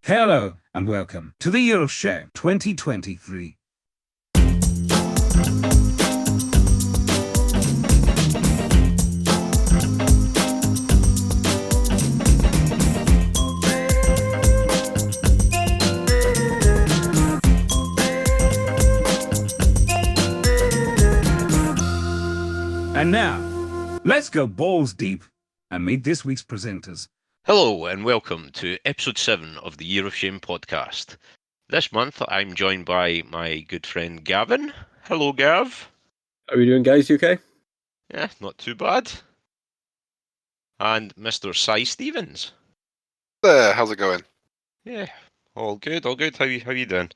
Hello and welcome to the Euro Show 2023. And now, let's go balls deep and meet this week's presenters. Hello and welcome to episode 7 of the Year of Shame podcast. This month I'm joined by my good friend Gavin. Hello, Gav. How are we doing, guys? You okay? Yeah, not too bad. And Mr. Cy Stevens. There, how's it going? Yeah, all good, all good. How you doing?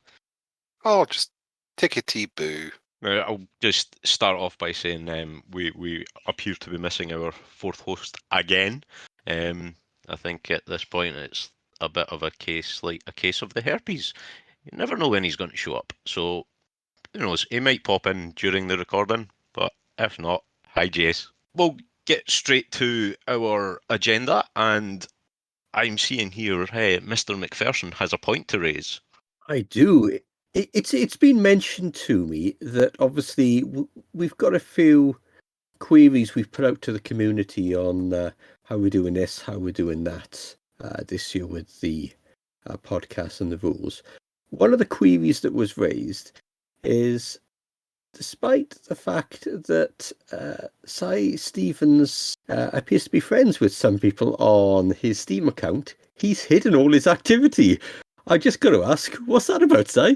Oh, just tickety boo. I'll just start off by saying we appear to be missing our fourth host again. I think at this point it's a bit of a case of the herpes. You never know when he's going to show up. So, who knows? He might pop in during the recording, but if not, hi Jayce. We'll get straight to our agenda, and I'm seeing here, hey, Mr. McPherson has a point to raise. I do. It's been mentioned to me that obviously we've got a few queries we've put out to the community on how we're doing this, how we're doing that this year with the podcast and the rules. One of the queries that was raised is, despite the fact that Cy Stevens appears to be friends with some people on his Steam account, he's hidden all his activity. I just got to ask, what's that about, Cy?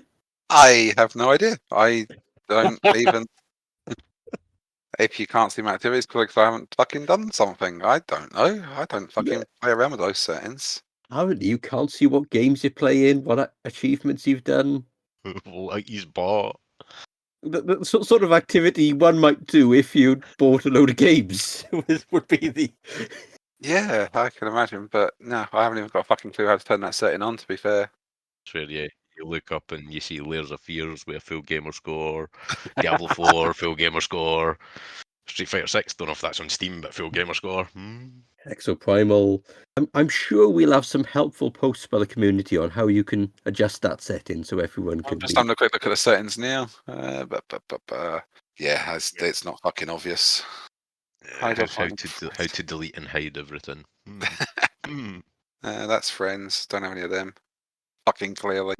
I have no idea. I don't even. If you can't see my activities because I haven't fucking done something, I don't know. I don't fucking play around with those settings. Haven't you? Can't see what games you're playing, what achievements you've done. Like he's bought. The sort of activity one might do if you bought a load of games would be the. Yeah, I can imagine, but no, I haven't even got a fucking clue how to turn that setting on, to be fair. It's where you look up and you see Layers of Fears with a full gamer score, Diablo 4, full gamer score, Street Fighter 6, don't know if that's on Steam, but full gamer score. Exoprimal. I'm sure we'll have some helpful posts by the community on how you can adjust that setting so everyone can. I'm just having a quick look at the settings now. Yeah, it's not fucking obvious. How to delete and hide everything. That's friends. Don't have any of them. Fucking clearly.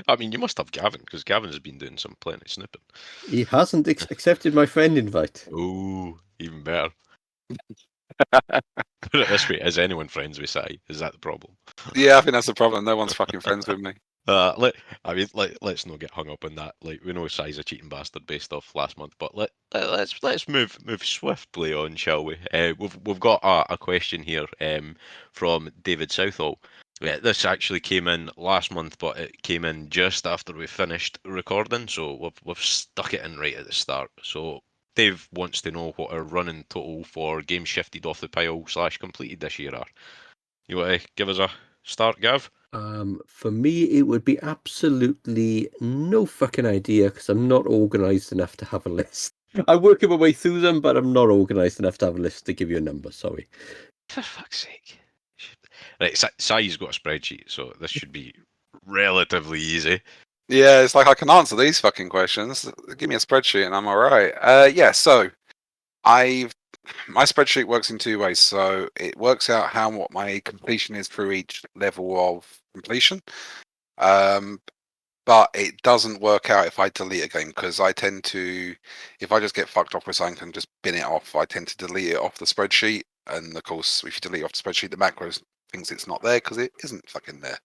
I mean, you must have Gavin, because Gavin's been doing some plenty snipping. He hasn't accepted my friend invite. Oh, even better. Put it this way, is anyone friends with Cy? Is that the problem? Yeah, I think that's the problem. No one's fucking friends with me. Let's not get hung up on that. Like, we know Cy's a cheating bastard based off last month, but let's move swiftly on, shall we? We've got a question here from David Southall. Yeah, this actually came in last month, but it came in just after we finished recording, so we've stuck it in right at the start. So Dave wants to know what our running total for games shifted off the pile / completed this year are. You want to give us a start, Gav? For me, it would be absolutely no fucking idea because I'm not organised enough to have a list. I'm working my way through them, but I'm not organised enough to have a list to give you a number. Sorry. For fuck's sake. Right, Cy's got a spreadsheet, so this should be relatively easy. Yeah, it's like I can answer these fucking questions. Give me a spreadsheet and I'm alright. So my spreadsheet works in two ways. So it works out what my completion is through each level of completion. But it doesn't work out if I delete a game because I tend to, if I just get fucked off with something and just bin it off, I tend to delete it off the spreadsheet. And of course, if you delete off the spreadsheet, the macro thinks it's not there because it isn't fucking there.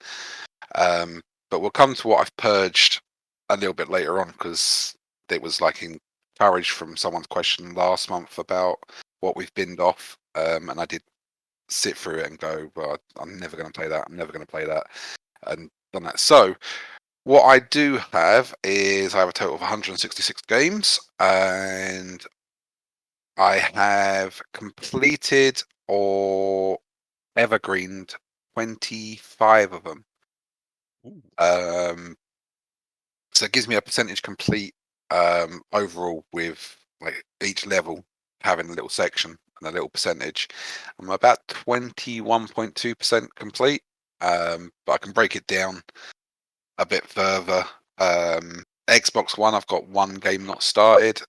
But we'll come to what I've purged a little bit later on because it was like encouraged from someone's question last month about what we've binned off. And I did sit through it and go, well, I'm never going to play that. I'm never going to play that. And done that. So what I do have is I have a total of 166 games and I have completed or evergreened 25 of them. So it gives me a percentage complete overall with like each level having a little section and a little percentage. I'm about 21.2% complete. but I can break it down a bit further. Xbox One, I've got one game not started,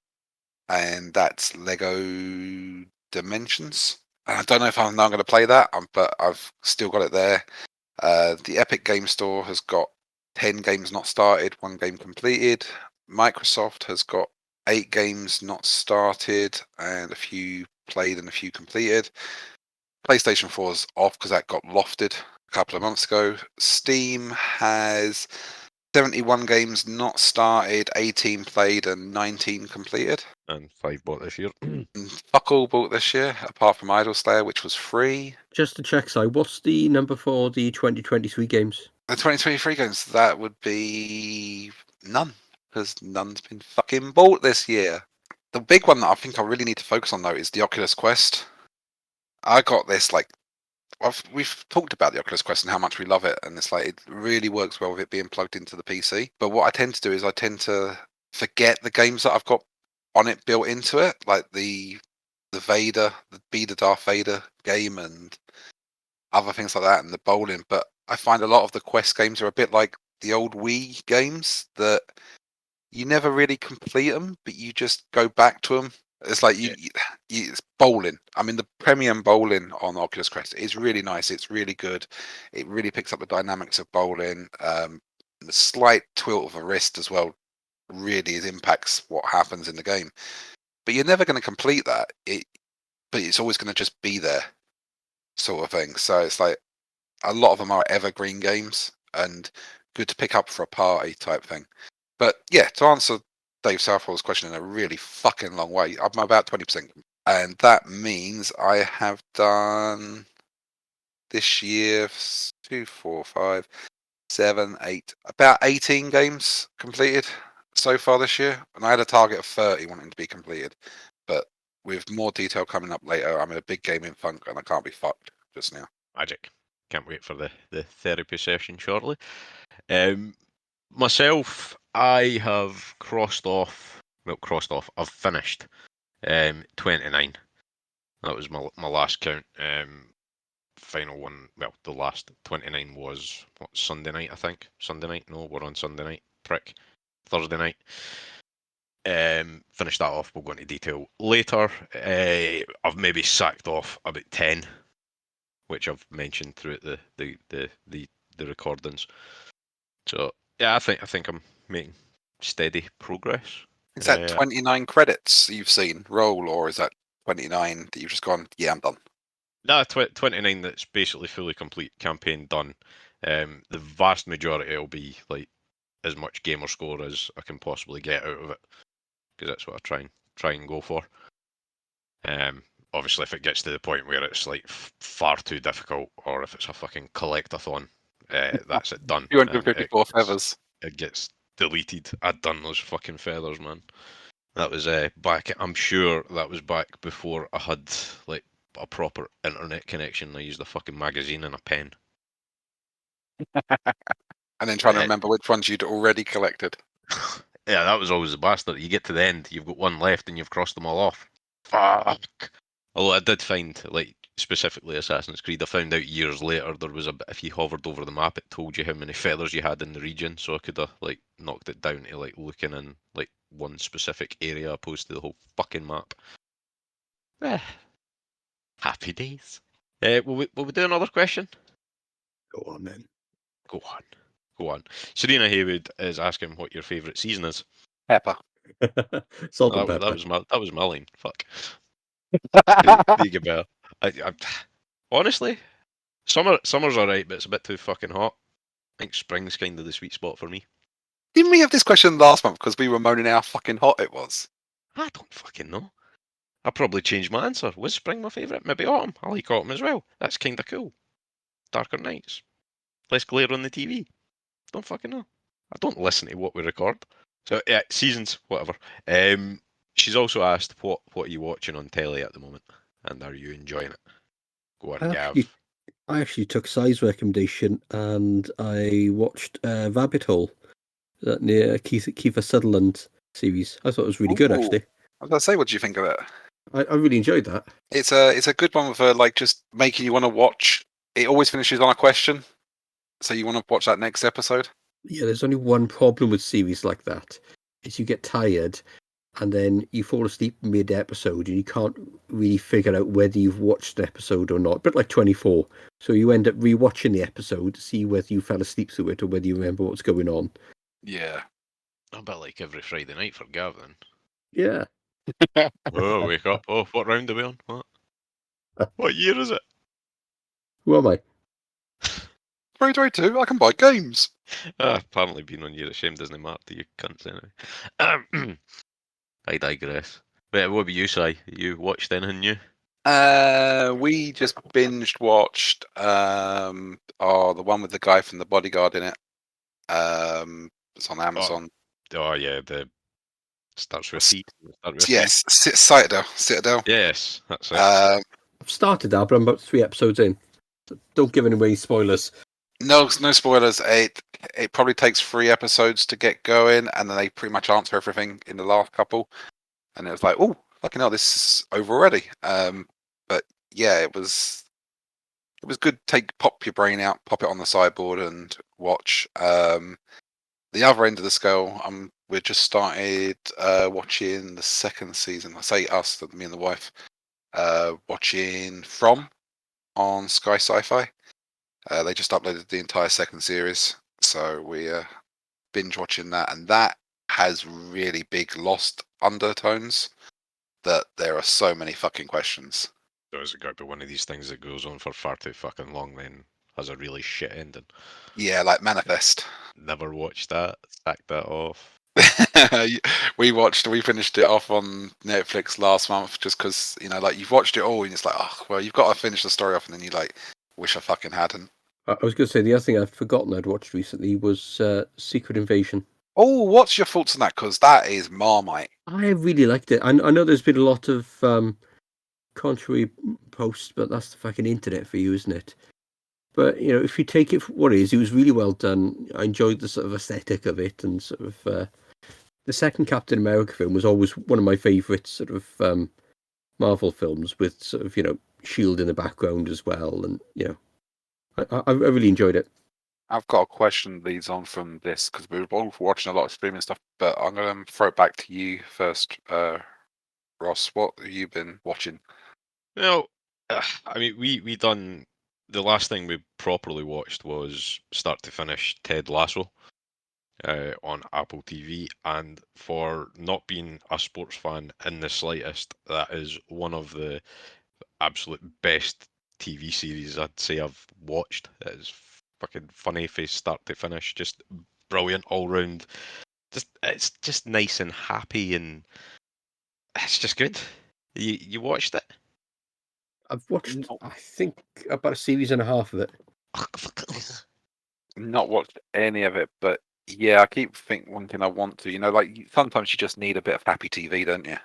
and that's Lego Dimensions. And I don't know if I'm now going to play that, but I've still got it there. The Epic Game Store has got 10 games not started, one game completed. Microsoft has got 8 games not started and a few played and a few completed. PlayStation 4's off because that got lofted a couple of months ago. Steam has 71 games not started, 18 played and 19 completed. And 5 bought this year. And fuck all bought this year, apart from Idle Slayer, which was free. Just to check, Si, what's the number for the 2023 games? The 2023 games, that would be none, because none's been fucking bought this year. The big one that I think I really need to focus on, though, is the Oculus Quest. I got this, we've talked about the Oculus Quest and how much we love it, and it's like, it really works well with it being plugged into the PC. But what I tend to do is I tend to forget the games that I've got on it built into it, like the Vader, the Be the Darth Vader game and other things like that, and the bowling. But I find a lot of the Quest games are a bit like the old Wii games that you never really complete them, but you just go back to them. It's like it's bowling. I mean, the premium bowling on Oculus Quest is really nice. It's really good. It really picks up the dynamics of bowling. The slight tilt of a wrist as well really impacts what happens in the game. But you're never going to complete that. But it's always going to just be there, sort of thing. So it's like a lot of them are evergreen games and good to pick up for a party type thing. But yeah, to answer Dave Southall's question in a really fucking long way, I'm about 20%. And that means I have done this year 2, 4, 5, 7, 8, about 18 games completed so far this year. And I had a target of 30 wanting to be completed. But with more detail coming up later, I'm in a big gaming funk and I can't be fucked just now. Magic. Can't wait for the therapy session shortly. Myself, I have I've finished 29. That was my last count. Final one, well, the last 29 was Sunday night, I think. Sunday night? No, we're on Sunday night. Prick. Thursday night. Finish that off. We'll go into detail later. I've maybe sacked off about 10, which I've mentioned throughout the recordings. So yeah, I think I'm making steady progress. Is that 29 credits you've seen roll, or is that 29 that you've just gone, yeah, I'm done? No, 29 that's basically fully complete, campaign done. The vast majority will be like as much gamer score as I can possibly get out of it, because that's what I try and go for. Obviously, if it gets to the point where it's like far too difficult, or if it's a fucking collectathon, that's it done. 254 feathers. It gets deleted. I'd done those fucking feathers, man. That was back. I'm sure that was back before I had like a proper internet connection. I used a fucking magazine and a pen. And then trying to remember which ones you'd already collected. Yeah, that was always the bastard. You get to the end, you've got one left, and you've crossed them all off. Fuck. Although I did find, like, specifically Assassin's Creed, I found out years later there was if you hovered over the map, it told you how many feathers you had in the region, so I could have, like, knocked it down to, like, looking in, like, one specific area opposed to the whole fucking map. Happy days. Will we do another question? Go on, then. Go on. Serena Haywood is asking what your favourite season is. Pepper. Salt and That pepper. was my line. Fuck. There you go. I honestly, summer's alright, but it's a bit too fucking hot. I think spring's kind of the sweet spot for me. Didn't we have this question last month because we were moaning how fucking hot it was? I don't fucking know. I'll probably change my answer. Was spring my favourite? Maybe autumn. I like autumn as well. That's kind of cool. Darker nights. Less glare on the TV. Don't fucking know. I don't listen to what we record. So yeah, seasons, whatever. She's also asked what are you watching on telly at the moment, and are you enjoying it? Go on, Gav. I actually took Si's recommendation and I watched Rabbit Hole, that near Kiefer Sutherland series. I thought it was really good, actually. I was going to say, what do you think of it? I really enjoyed that. It's a good one for like just making you want to watch. It always finishes on a question. So you want to watch that next episode? Yeah, there's only one problem with series like that. Is you get tired and then you fall asleep mid-episode and you can't really figure out whether you've watched the episode or not. But like 24. So you end up rewatching the episode to see whether you fell asleep through it or whether you remember what's going on. Yeah. A bit like every Friday night for Gavin. Yeah. Oh, wake up. Oh, what round are we on? What year is it? Who am I? 2022, I can buy games. Apparently being on Year of Shame doesn't matter to you cunts anyway. I digress. But what about you, Si? You watched anything new? We just binged watched the one with the guy from The Bodyguard in it. It's on Amazon. Oh yeah, the starts with C. Yes, Citadel. Yes, that's it. I've started that, but I'm about 3 episodes in. So don't give any spoilers. No spoilers. It probably takes 3 episodes to get going, and then they pretty much answer everything in the last couple. And it was like, oh, fucking hell, this is over already. But yeah, it was good. Pop your brain out, pop it on the sideboard, and watch. The other end of the scale, we just started watching the second season. I say us, me and the wife, watching From on Sky Sci-Fi. They just uploaded the entire second series, so we binge watching that, and that has really big lost undertones. That there are so many fucking questions. So is it got to be one of these things that goes on for far too fucking long, then has a really shit ending? Yeah, like Manifest. Never watched that. Sacked that off. We finished it off on Netflix last month just because, like you've watched it all and it's like, oh, well, you've got to finish the story off, and then you like, wish I fucking hadn't. I was going to say the other thing I'd forgotten I'd watched recently was Secret Invasion. Oh, what's your thoughts on that? Because that is Marmite. I really liked it. I know there's been a lot of contrary posts, but that's the fucking internet for you, isn't it? But if you take it for what it is, it was really well done. I enjoyed the sort of aesthetic of it, and sort of the second Captain America film was always one of my favourite sort of Marvel films, with sort of Shield in the background as well, and I really enjoyed it. I've got a question that leads on from this because we were both watching a lot of streaming stuff, but I'm going to throw it back to you first, Ross. What have you been watching? I mean, we done the last thing we properly watched was start to finish Ted Lasso on Apple TV, and for not being a sports fan in the slightest, that is one of the absolute best TV series I'd say I've watched. It is fucking funny from start to finish, just brilliant all round. It's just nice and happy, and it's just good. You watched it? I've watched, I think, about a series and a half of it. Not watched any of it, but yeah, I keep thinking I want to. Like sometimes you just need a bit of happy TV, don't you?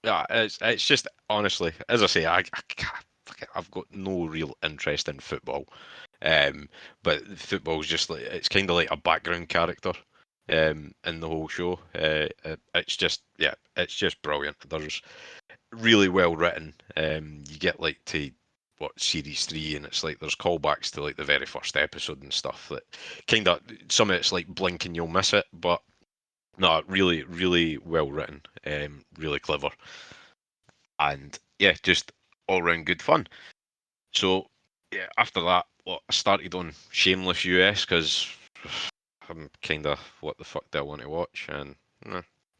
Yeah, it's just honestly, as I say, I've got no real interest in football, but football's just like it's kind of like a background character, in the whole show. It's just brilliant. There's really well written. You get like to series 3, and it's like there's callbacks to like the very first episode and stuff that kind of some of it's like blink and you'll miss it, but no, really, really well written, really clever, and yeah, just all round good fun. So yeah, after that, I started on Shameless US because I'm kind of what the fuck do I want to watch, and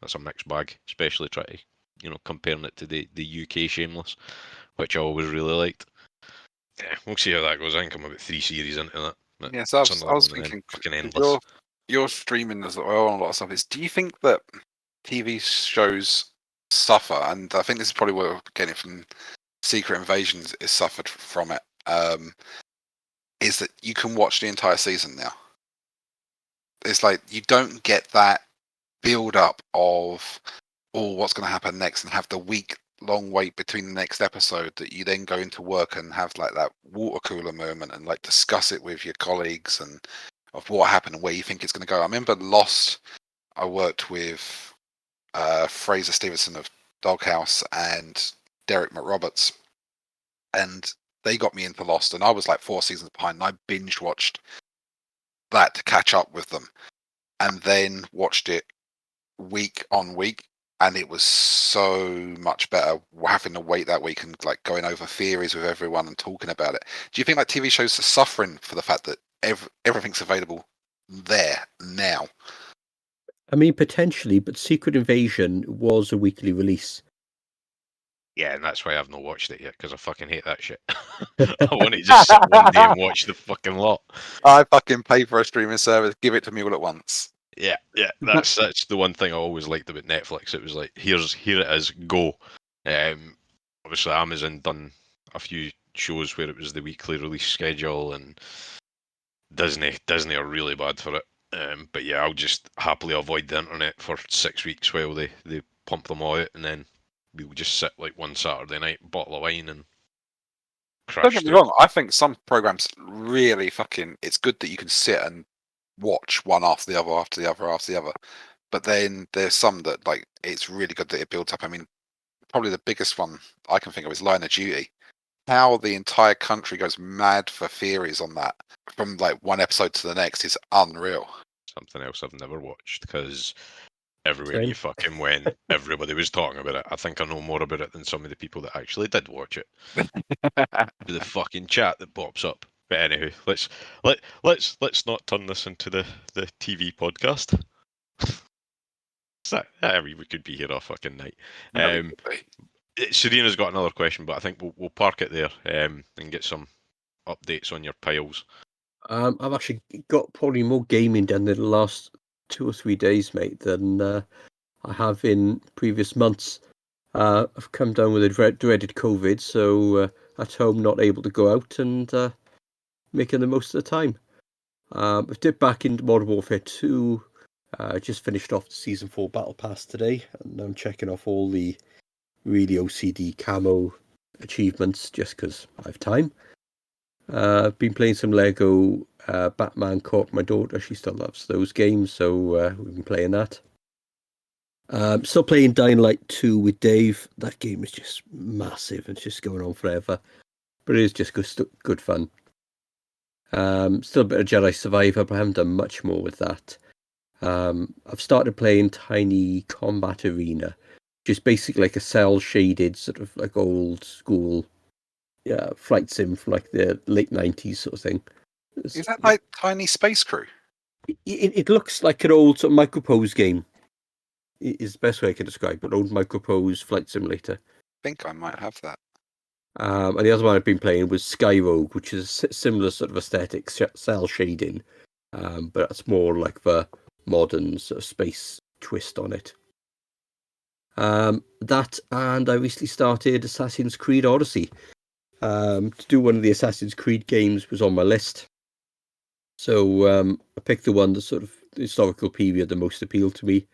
that's a mixed bag, especially try to comparing it to the UK Shameless, which I always really liked. Yeah, we'll see how that goes. I think I'm about 3 series into that. Yes, I It's was another one, and then thinking fucking endless. you're streaming as well on a lot of stuff. Do you think that TV shows suffer? And I think this is probably where we're getting it from. Secret Invasions is suffered from it. Is that you can watch the entire season now? It's like you don't get that build up of what's going to happen next, and have the week-long wait between the next episode that you then go into work and have like that water cooler moment and like discuss it with your colleagues and of what happened and where you think it's going to go. I remember Lost. I worked with Fraser Stevenson of Doghouse and Derek McRoberts, and they got me into Lost, and I was like 4 seasons behind, and I binge watched that to catch up with them, and then watched it week on week, and it was so much better having to wait that week and like going over theories with everyone and talking about it. Do you think like TV shows are suffering for the fact that everything's available there now? I mean, potentially, but Secret Invasion was a weekly release. Yeah, and that's why I've not watched it yet, because I fucking hate that shit. I want to just sit one day and watch the fucking lot. I fucking pay for a streaming service, give it to me all at once. Yeah, that's the one thing I always liked about Netflix. It was like, here it is, go. Obviously, Amazon done a few shows where it was the weekly release schedule, and Disney are really bad for it. But yeah, I'll just happily avoid the internet for 6 weeks while they pump them all out, and then we'll just sit like one Saturday night, bottle of wine, and Don't crash get me through. wrong, I think some programs really fucking. It's good that you can sit and watch one after the other, after the other, after the other. But then there's some that like it's really good that it builds up. I mean, probably the biggest one I can think of is Line of Duty. How the entire country goes mad for theories on that from like one episode to the next is unreal. Something else I've never watched, because everywhere Same. you fucking went, everybody was talking about it. I think I know more about it than some of the people that actually did watch it. The fucking chat that pops up. But anywho, let's not turn this into the TV podcast. We could be here all fucking night. Serena's got another question, but I think we'll park it there and get some updates on your piles. I've actually got probably more gaming done in the last 2 or 3 days, mate, than I have in previous months. I've come down with a dreaded COVID, so at home, not able to go out and making the most of the time. I've dipped back into Modern Warfare 2. Just finished off the Season 4 Battle Pass today, and I'm checking off all the really OCD camo achievements just because I have time. I've been playing some Lego Batman Co-op. My daughter, she still loves those games, so we've been playing that. Still playing Dying Light 2 with Dave. That game is just massive. It's just going on forever, but it is just good fun. Still a bit of Jedi Survivor, but I haven't done much more with that. I've started playing Tiny Combat Arena, which is basically like a cel-shaded sort of like old school flight sim from like the late 90s sort of thing. Is that like Tiny Space Crew? It looks like an old sort of micropose game. Is the best way I can describe it. Old micropose flight simulator. I think I might have that. And the other one I've been playing was Sky Rogue, which is a similar sort of aesthetic, cel shading, but it's more like the modern sort of space twist on it. That, and I recently started Assassin's Creed Odyssey. To do one of the Assassin's Creed games was on my list. So I picked the one that sort of the historical period the most appealed to me,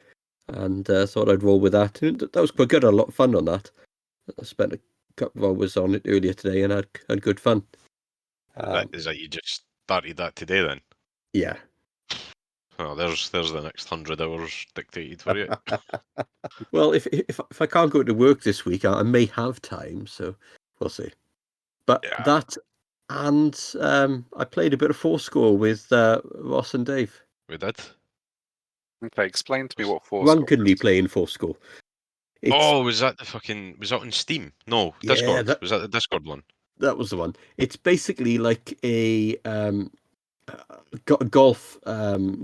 and thought I'd roll with that. And that was quite good. I had a lot of fun on that. I spent a couple of hours on it earlier today and had good fun. Is that you just started that today then? Yeah. Oh, there's the next 100 hours dictated for you. Well, if I can't go to work this week, I may have time, so we'll see. But Yeah. that, and I played a bit of Fourscore with Ross and Dave. We did. Okay, explain to me what Drunkenly playing Fourscore. Was that on Steam? No, Yeah, Discord. Was that the Discord one? That was the one. It's basically like a golf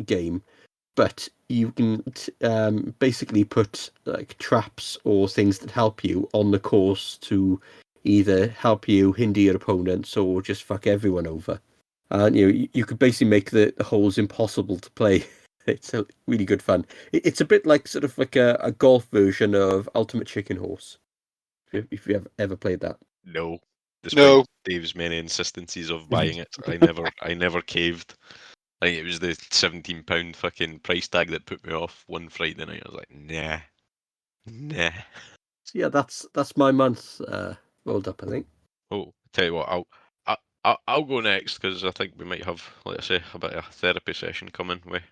game, but you can basically put like traps or things that help you on the course to either help you hinder your opponents or just fuck everyone over. And you could basically make the holes impossible to play. It's really good fun. It's a bit like sort of like a golf version of Ultimate Chicken Horse. If you have ever played that. No. Despite No. Dave's many insistencies of buying it, I never caved. I think it was the £17 fucking price tag that put me off one Friday night. I was like, nah. So yeah, that's my month rolled up, I think. Oh, tell you what, I'll go next because I think we might have, like I say, a bit of a therapy session coming with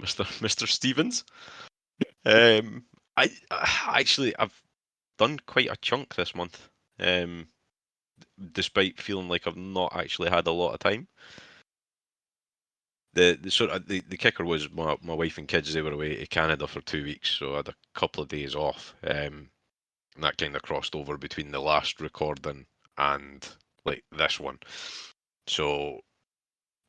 Mr. Stevens. I've done quite a chunk this month. Despite feeling like I've not actually had a lot of time. the sort of the kicker was my wife and kids, they were away to Canada for 2 weeks, so I had a couple of days off. And that kind of crossed over between the last recording and like this one. So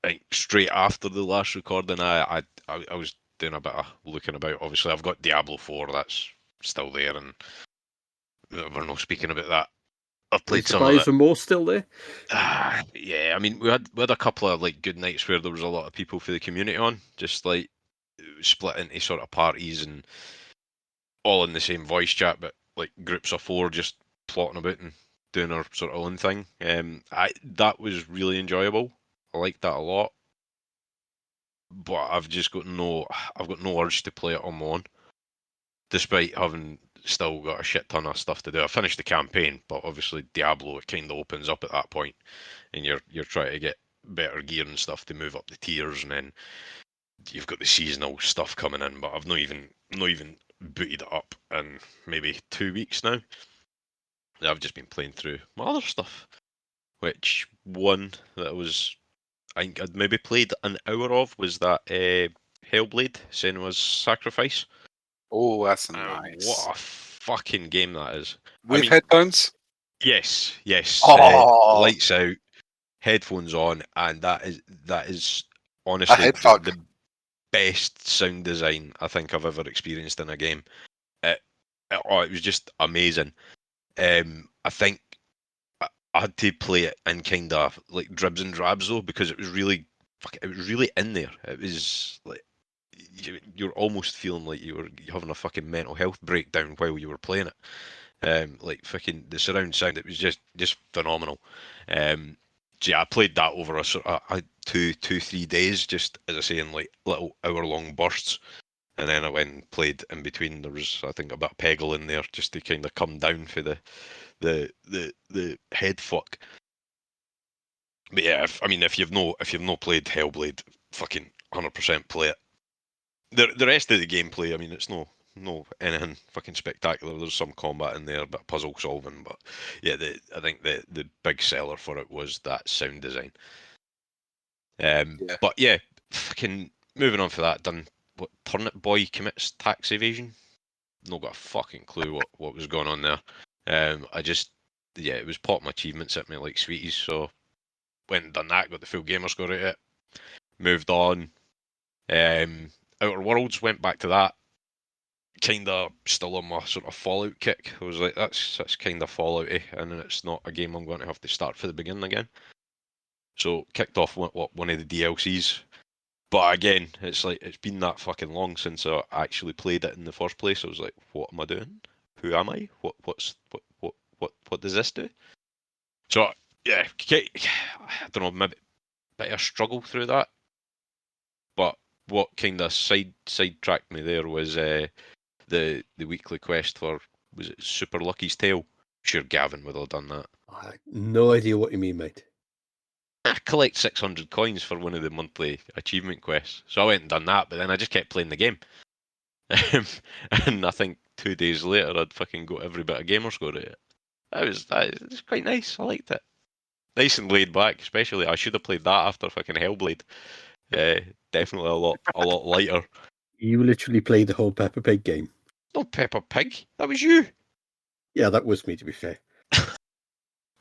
I think straight after the last recording, I was doing a bit of looking about. Obviously, I've got Diablo 4, that's still there, and we're not speaking about that. I've played Is the some of Buyer's it. Remorse still there? Yeah, I mean, we had a couple of like good nights where there was a lot of people for the community on, just like split into sort of parties and all in the same voice chat, but like groups of 4 just plotting about and doing our sort of own thing. That was really enjoyable. I liked that a lot. But I've got no urge to play it on my own, despite having still got a shit ton of stuff to do. I finished the campaign, but obviously Diablo, it kind of opens up at that point, and you're trying to get better gear and stuff to move up the tiers, and then you've got the seasonal stuff coming in. But I've not even booted it up in maybe 2 weeks now. I've just been playing through my other stuff, which one that I think I'd maybe played an hour of was that Hellblade: Senua's Sacrifice. Oh, that's What nice. a fucking game that is. With I mean, headphones? yes. Oh, Lights out, headphones on, and that is a honestly head fuck. the best sound design I think I've ever experienced in a game. It was just amazing. I think I had to play it in kind of like dribs and drabs though, because it was really in there. It was like you're almost feeling like you were having a fucking mental health breakdown while you were playing it. Like fucking the surround sound, it was just phenomenal. So yeah, I played that over a sort of 3 days, just as I say, in like little hour-long bursts. And then I went and played in between. There was, I think, a bit of Peggle in there just to kind of come down for the head fuck. But yeah, if you've no played Hellblade, fucking 100% play it. The rest of the gameplay, I mean, it's no anything fucking spectacular. There's some combat in there, a bit of puzzle solving, but yeah, I think the big seller for it was that sound design. Yeah. But yeah, fucking moving on for that. Done what? Turnip Boy commits tax evasion. Not got a fucking clue what was going on there. It was popping achievements at me like sweeties, so went and done that. Got the full gamer score out of it. Moved on. Outer Worlds, went back to that. Kind of still on my sort of Fallout kick. I was like, that's kind of Fallouty, and it's not a game I'm going to have to start from the beginning again. So kicked off one of the DLCs. But again, it's like it's been that fucking long since I actually played it in the first place. I was like, what am I doing? Who am I? What does this do? So yeah, I don't know, maybe a bit of a struggle through that. But what kind of sidetracked me there was the weekly quest for, was it Super Lucky's Tale? Sure, Gavin would have done that. I have no idea what you mean, mate. I collect 600 coins for one of the monthly achievement quests, so I went and done that. But then I just kept playing the game, and I think 2 days later I'd fucking got every bit of gamer score at it. That was quite nice. I liked it. Nice and laid back, especially. I should have played that after fucking Hellblade. Definitely a lot lighter. You literally played the whole Peppa Pig game. No Peppa Pig. That was you. Yeah, that was me, to be fair.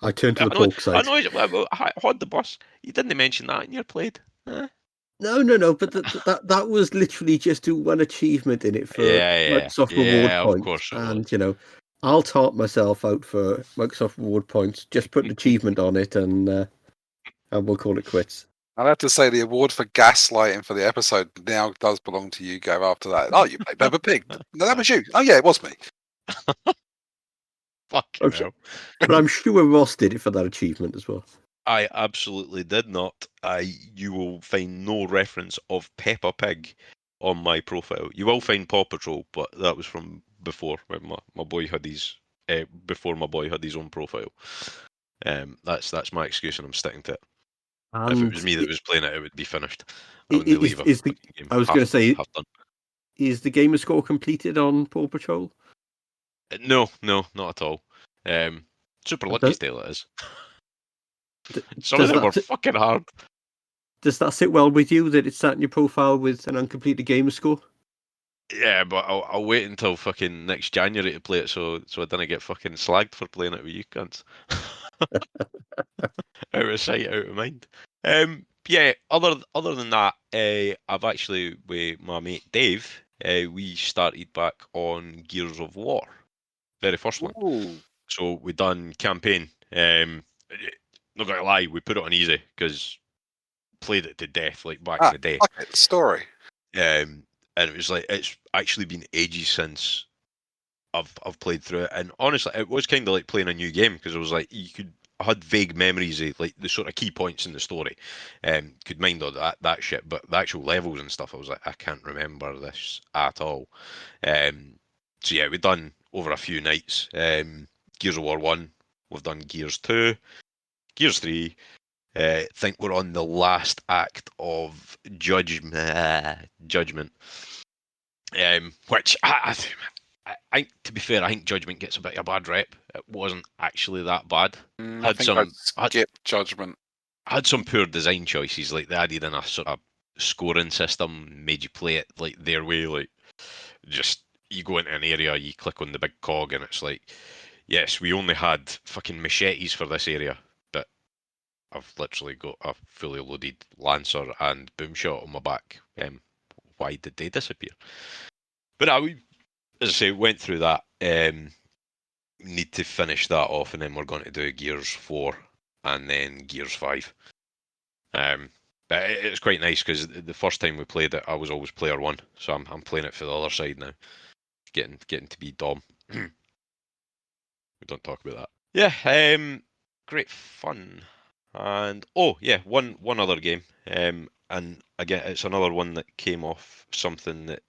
I turned to the I know. pork side. I had the bus. You didn't mention that in your played. Huh? No, but that was literally just do one achievement in it for Microsoft reward Yeah, of points. course it And, was. I'll tart myself out for Microsoft reward points, just put an achievement on it and we'll call it quits. I'd have to say the award for gaslighting for the episode now does belong to you, Gav, after that. Oh, you played Peppa Pig. No, that was you. Oh, yeah, it was me. Fucking hell. But I'm sure Ross did it for that achievement as well. I absolutely did not. You will find no reference of Peppa Pig on my profile. You will find Paw Patrol, but that was from before, when my boy had his before my boy had his own profile. That's my excuse, and I'm sticking to it. If it was me that was playing it, it would be finished. I wouldn't leave a fucking game. I was going to say, half done. Is the gamer score completed on Paw Patrol? No, not at all. Super Lucky's Tale it is. Some of them were fucking hard. does that sit well with you that it's sat in your profile with an uncompleted gamer score? Yeah, but I'll wait until fucking next January to play it, so I don't get fucking slagged for playing it with you cunts. Out of sight, out of mind. Yeah. Other than that, I've actually with my mate Dave, we started back on Gears of War, very first one. Ooh. So we done campaign. Not gonna lie, we put it on easy because played it to death like back in the day. Fuck it, story. And it was like it's actually been ages since I've played through it, and honestly, it was kind of like playing a new game because it was like I had vague memories of like the sort of key points in the story, could mind all that shit, but the actual levels and stuff, I was like, I can't remember this at all. So yeah, we've done over a few nights. Gears of War 1, we've done Gears 2, Gears 3. I think we're on the last act of Judgment. Which I, to be fair, I think Judgment gets a bit of a bad rep. It wasn't actually that bad. I think I skipped Judgment. Had some poor design choices, like they added in a sort of scoring system, made you play it like their way, like just you go into an area, you click on the big cog, and it's like, yes, we only had fucking machetes for this area, but I've literally got a fully loaded Lancer and Boomshot on my back. Why did they disappear? But as I say, went through that. Need to finish that off, and then we're going to do Gears 4 and then Gears 5. But it's quite nice because the first time we played it, I was always player one, so I'm playing it for the other side now. Getting to be Dom. We don't talk about that. Yeah, great fun. And oh yeah, one other game. And again, it's another one that came off something that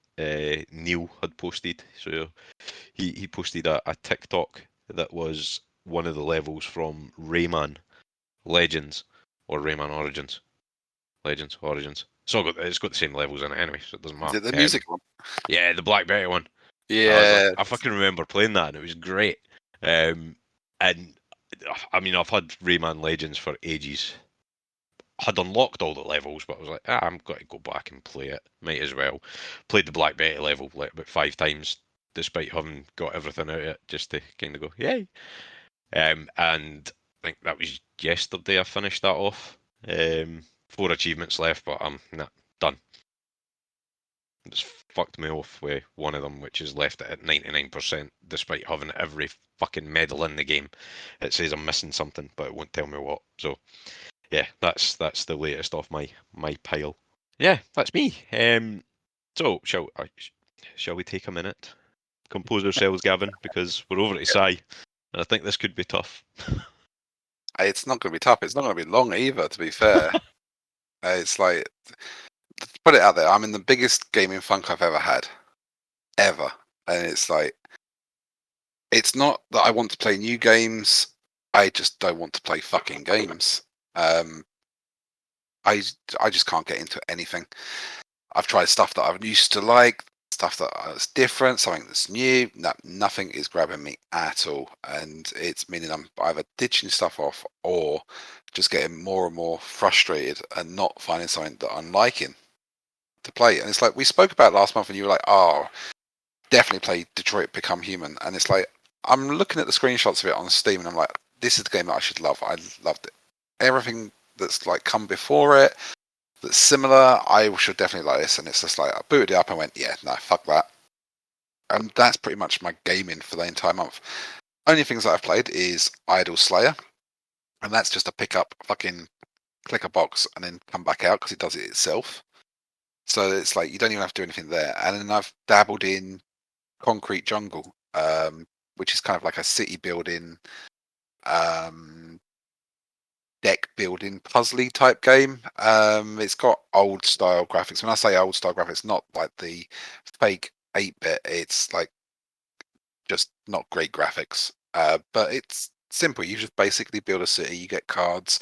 Neil had posted. So he posted a TikTok that was one of the levels from Rayman Legends or Rayman Origins. Legends, Origins. So it's got the same levels in it anyway, so it doesn't matter. Is it the music one? Yeah, the Black Betty one. Yeah. I fucking remember playing that and it was great. And I mean, I've had Rayman Legends for ages. Had unlocked all the levels, but I was like, I'm going to go back and play it. Might as well. Played the Black Betty level like about 5 times, despite having got everything out of it, just to kind of go, yay. And I think that was yesterday I finished that off. 4 achievements left, but I'm not done. It's fucked me off with one of them, which is left at 99%, despite having every fucking medal in the game. It says I'm missing something, but it won't tell me what. So, yeah, that's the latest off my pile. Yeah, that's me. So shall we take a minute, compose ourselves, Gavin, because we're over to Sai, and I think this could be tough. It's not going to be tough. It's not going to be long either, to be fair. It's like, let's put it out there. I'm in the biggest gaming funk I've ever had. Ever. And it's like, it's not that I want to play new games. I just don't want to play fucking games. I just can't get into anything. I've tried stuff that I used to like, stuff that's different, something that's new. Nothing is grabbing me at all, and it's meaning I'm either ditching stuff off or just getting more and more frustrated and not finding something that I'm liking to play. And it's like we spoke about last month, and you were like, "Oh, definitely play Detroit Become Human." And it's like I'm looking at the screenshots of it on Steam, and I'm like, "This is the game that I should love." I loved it. Everything that's like come before it that's similar, I should definitely like this. And it's just like I booted it up and went, yeah, no, fuck that. And that's pretty much my gaming for the entire month. Only things that I've played is Idol Slayer, and that's just a pick up, fucking click a box and then come back out because it does it itself. So it's like you don't even have to do anything there. And then I've dabbled in Concrete Jungle, which is kind of like a city building, deck building puzzly type game. It's got old style graphics. When I say old style graphics, not like the fake 8-bit. It's like just not great graphics. But it's simple. You just basically build a city. You get cards.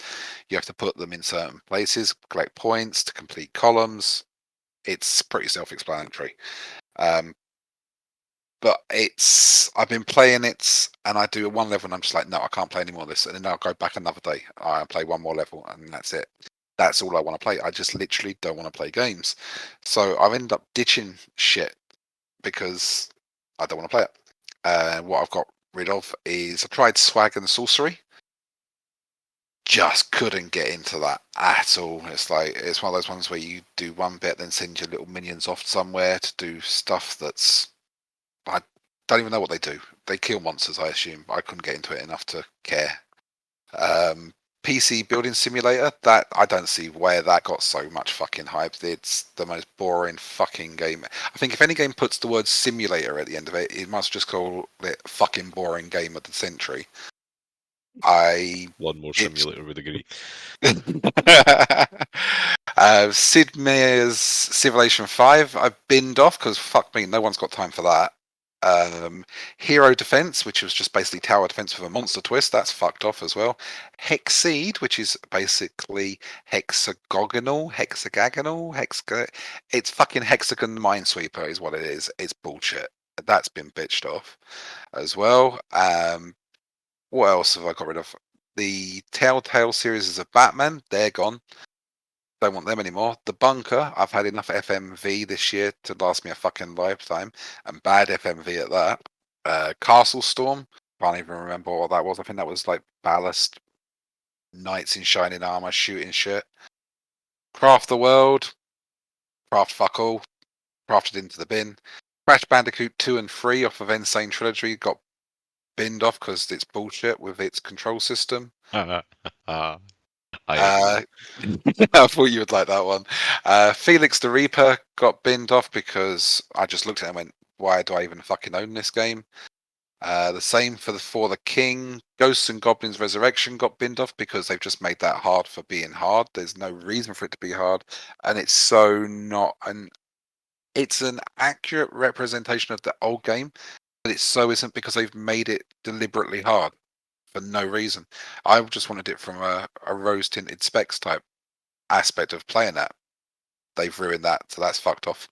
You have to put them in certain places, collect points to complete columns. It's pretty self-explanatory. But I've been playing it, and I do one level, and I'm just like, no, I can't play any more of this. And then I'll go back another day. I play one more level, and that's it. That's all I want to play. I just literally don't want to play games. So I've ended up ditching shit because I don't want to play it. What I've got rid of is I tried Swag and Sorcery. Just couldn't get into that at all. It's like it's one of those ones where you do one bit, then send your little minions off somewhere to do stuff that's I don't even know what they do. They kill monsters, I assume. I couldn't get into it enough to care. PC building simulator, that I don't see where that got so much fucking hype. It's the most boring fucking game. I think if any game puts the word simulator at the end of it, it must just call it fucking boring game of the century. One more simulator would agree. Sid Meier's Civilization 5, I've binned off because fuck me, no one's got time for that. Hero Defense, which was just basically tower defense with a monster twist, that's fucked off as well. Hexseed, which is basically it's fucking Hexagon Minesweeper is what it is. It's bullshit. That's been bitched off as well. What else have I got rid of? The Telltale series of Batman, they're gone. Don't want them anymore. The Bunker, I've had enough FMV this year to last me a fucking lifetime, and bad FMV at that. Castle Storm, can't even remember what that was. I think that was like Ballast, knights in shining armor, shooting shit. Craft the World, craft fuck all, crafted into the bin. Crash Bandicoot 2 and 3 off of Insane Trilogy got binned off because it's bullshit with its control system. I thought you would like that one. Felix the Reaper got binned off because I just looked at it and went, why do I even fucking own this game? The same for the King. Ghosts and Goblins Resurrection got binned off because they've just made that hard for being hard. There's no reason for it to be hard, and it's so not it's an accurate representation of the old game, but it so isn't because they've made it deliberately hard for no reason. I just wanted it from a rose tinted specs type aspect of playing that. They've ruined that, so that's fucked off.